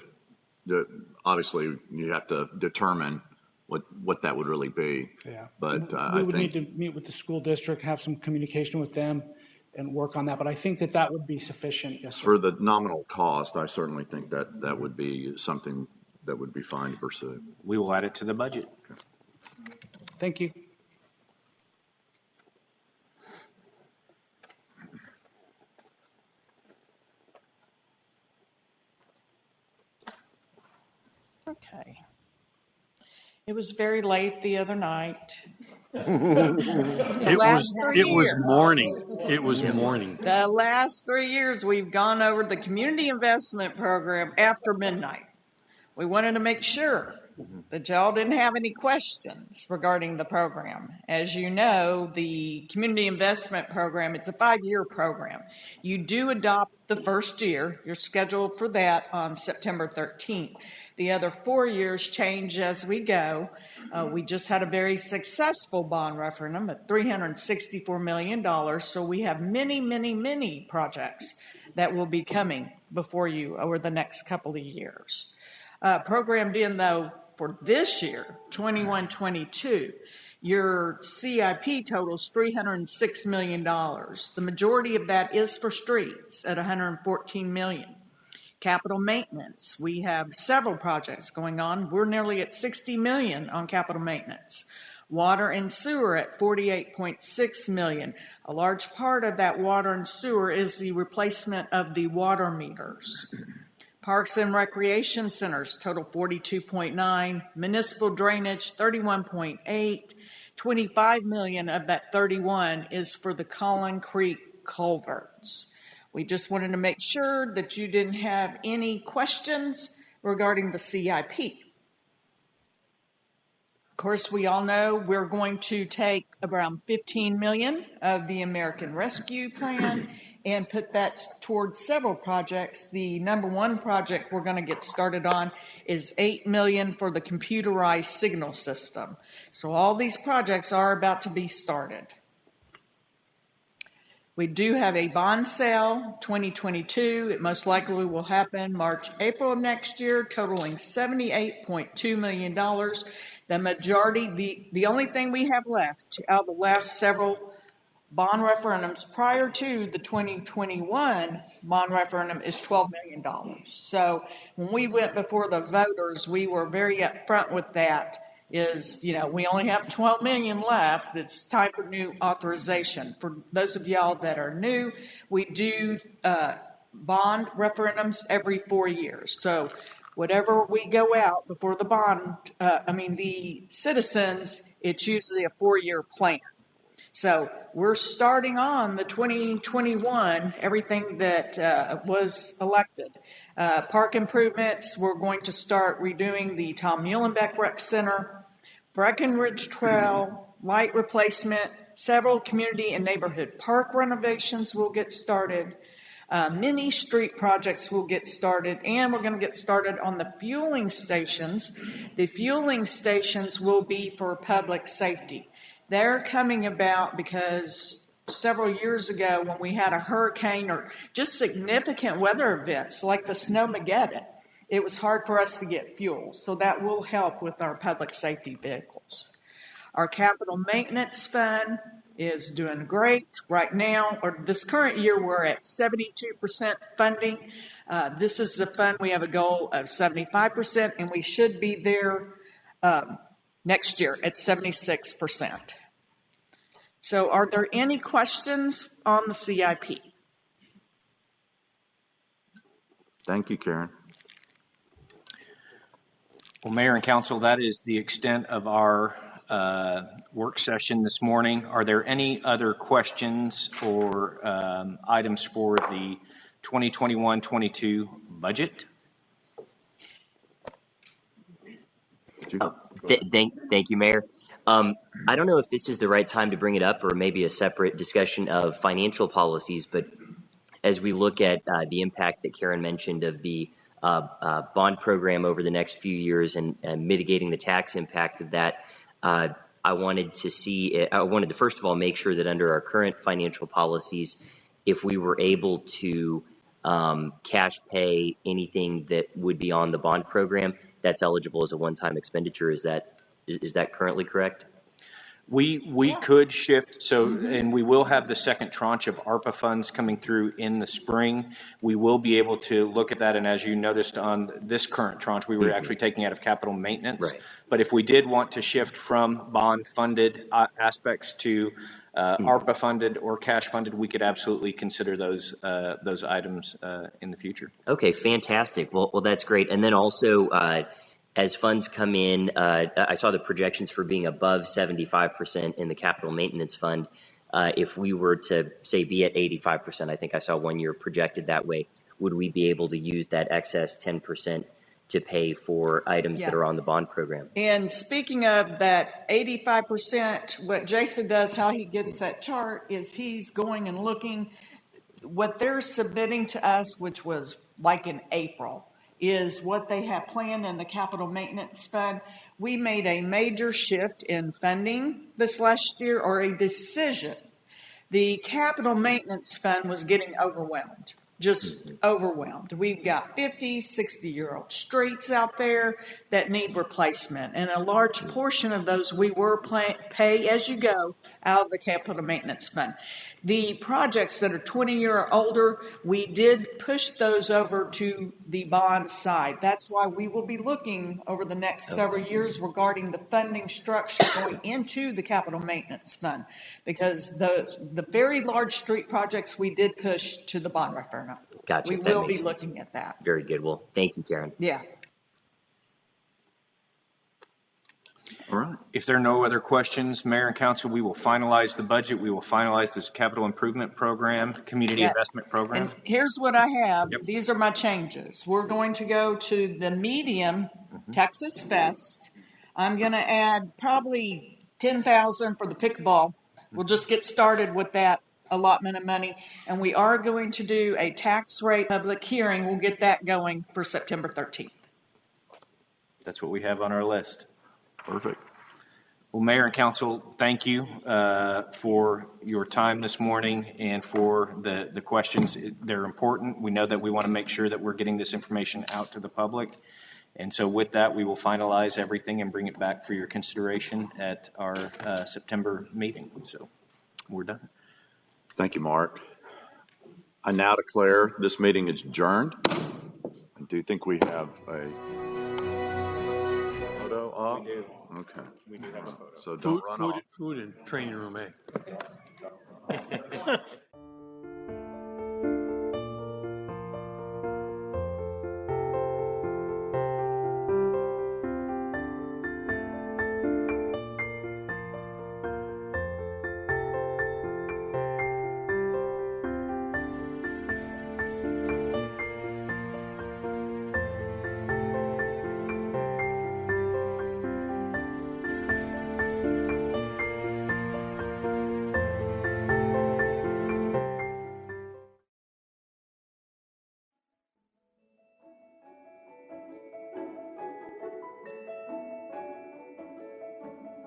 obviously, you have to determine what that would really be. Yeah. But we would need to meet with the school district, have some communication with them, and work on that. But I think that would be sufficient. Yes, sir. For the nominal cost, I certainly think that would be something that would be fine to pursue. We will add it to the budget. Okay. Thank you. Okay. It was very late the other night. It was morning. It was morning. The last 3 years, we've gone over the community investment program after midnight. We wanted to make sure that y'all didn't have any questions regarding the program. As you know, the community investment program, it's a 5-year program. You do adopt the first year. You're scheduled for that on September 13th. The other 4 years change as we go. We just had a very successful bond referendum at $364 million. So we have many, many, many projects that will be coming before you over the next couple of years. Programmed in, though, for this year, 21-22, your CIP totals $306 million. The majority of that is for streets at $114 million. Capital maintenance, we have several projects going on. We're nearly at $60 million on capital maintenance. Water and sewer at $48.6 million. A large part of that water and sewer is the replacement of the water meters. Parks and recreation centers total 42.9, municipal drainage 31.8, 25 million of that 31 is for the Collin Creek culverts. We just wanted to make sure that you didn't have any questions regarding the CIP. Of course, we all know we're going to take around 15 million of the American Rescue Plan and put that towards several projects. The number one project we're going to get started on is $8 million for the computerized signal system. So all these projects are about to be started. We do have a bond sale, 2022. It most likely will happen March, April of next year, totaling $78.2 million. The majority, the only thing we have left out of the last several bond referendums prior to the 2021 bond referendum is $12 million. So when we went before the voters, we were very upfront with that is, we only have 12 million left. It's time for new authorization. For those of y'all that are new, we do bond referendums every 4 years. So whatever we go out before the citizens, it's usually a 4-year plan. So we're starting on the 2021, everything that was elected. Park improvements, we're going to start redoing the Tom Muhlenbeck Rec Center, Breckenridge Trail, light replacement, several community and neighborhood park renovations will get started. Many street projects will get started, and we're going to get started on the fueling stations. The fueling stations will be for public safety. They're coming about because several years ago when we had a hurricane or just significant weather events like the Snowmageddon, it was hard for us to get fuel. So that will help with our public safety vehicles. Our capital maintenance fund is doing great right now, or this current year we're at 72% funding. This is the fund, we have a goal of 75%, and we should be there next year at 76%. So are there any questions on the CIP? Thank you, Karen. Well, Mayor and Council, that is the extent of our work session this morning. Are there any other questions or items for the 2021-22 budget? Thank you, Mayor. I don't know if this is the right time to bring it up or maybe a separate discussion of financial policies, but as we look at the impact that Karen mentioned of the bond program over the next few years and mitigating the tax impact of that, I wanted to first of all make sure that under our current financial policies, if we were able to cash pay anything that would be on the bond program, that's eligible as a one-time expenditure. Is that currently correct? We could shift, and we will have the second tranche of ARPA funds coming through in the spring. We will be able to look at that, and as you noticed on this current tranche, we were actually taking out of capital maintenance. Right. But if we did want to shift from bond-funded aspects to ARPA funded or cash funded, we could absolutely consider those items in the future. Okay, fantastic. Well, that's great. And then also, as funds come in, I saw the projections for being above 75% in the capital maintenance fund. If we were to, say, be at 85%, I think I saw 1 year projected that way, would we be able to use that excess 10% to pay for items that are on the bond program? And speaking of that 85%, what Jason does, how he gets that chart, is he's going and looking. What they're submitting to us, which was like in April, is what they have planned in the capital maintenance fund. We made a major shift in funding this last year, or a decision. The capital maintenance fund was getting overwhelmed, just overwhelmed. We've got 50, 60-year-old streets out there that need replacement, and a large portion of those we were pay as you go out of the capital maintenance fund. The projects that are 20-year or older, we did push those over to the bond side. That's why we will be looking over the next several years regarding the funding structure going into the capital maintenance fund, because the very large street projects we did push to the bond referendum. Gotcha. We will be looking at that. Very good. Well, thank you, Karen. Yeah. All right. If there are no other questions, Mayor and Council, we will finalize the budget. We will finalize this capital improvement program, community investment program. And here's what I have. Yep. These are my changes. We're going to go to the medium Texas Fest. I'm going to add probably $10,000 for the pickleball. We'll just get started with that allotment of money. And we are going to do a tax rate public hearing. We'll get that going for September 13th. That's what we have on our list. Perfect. Well, Mayor and Council, thank you for your time this morning and for the questions. They're important. We know that we want to make sure that we're getting this information out to the public. And so with that, we will finalize everything and bring it back for your consideration at our September meeting. So we're done. Thank you, Mark. I now declare this meeting is adjourned. I do think we have a photo up? We do. Okay. We do have a photo. So don't run off. Food in training room A.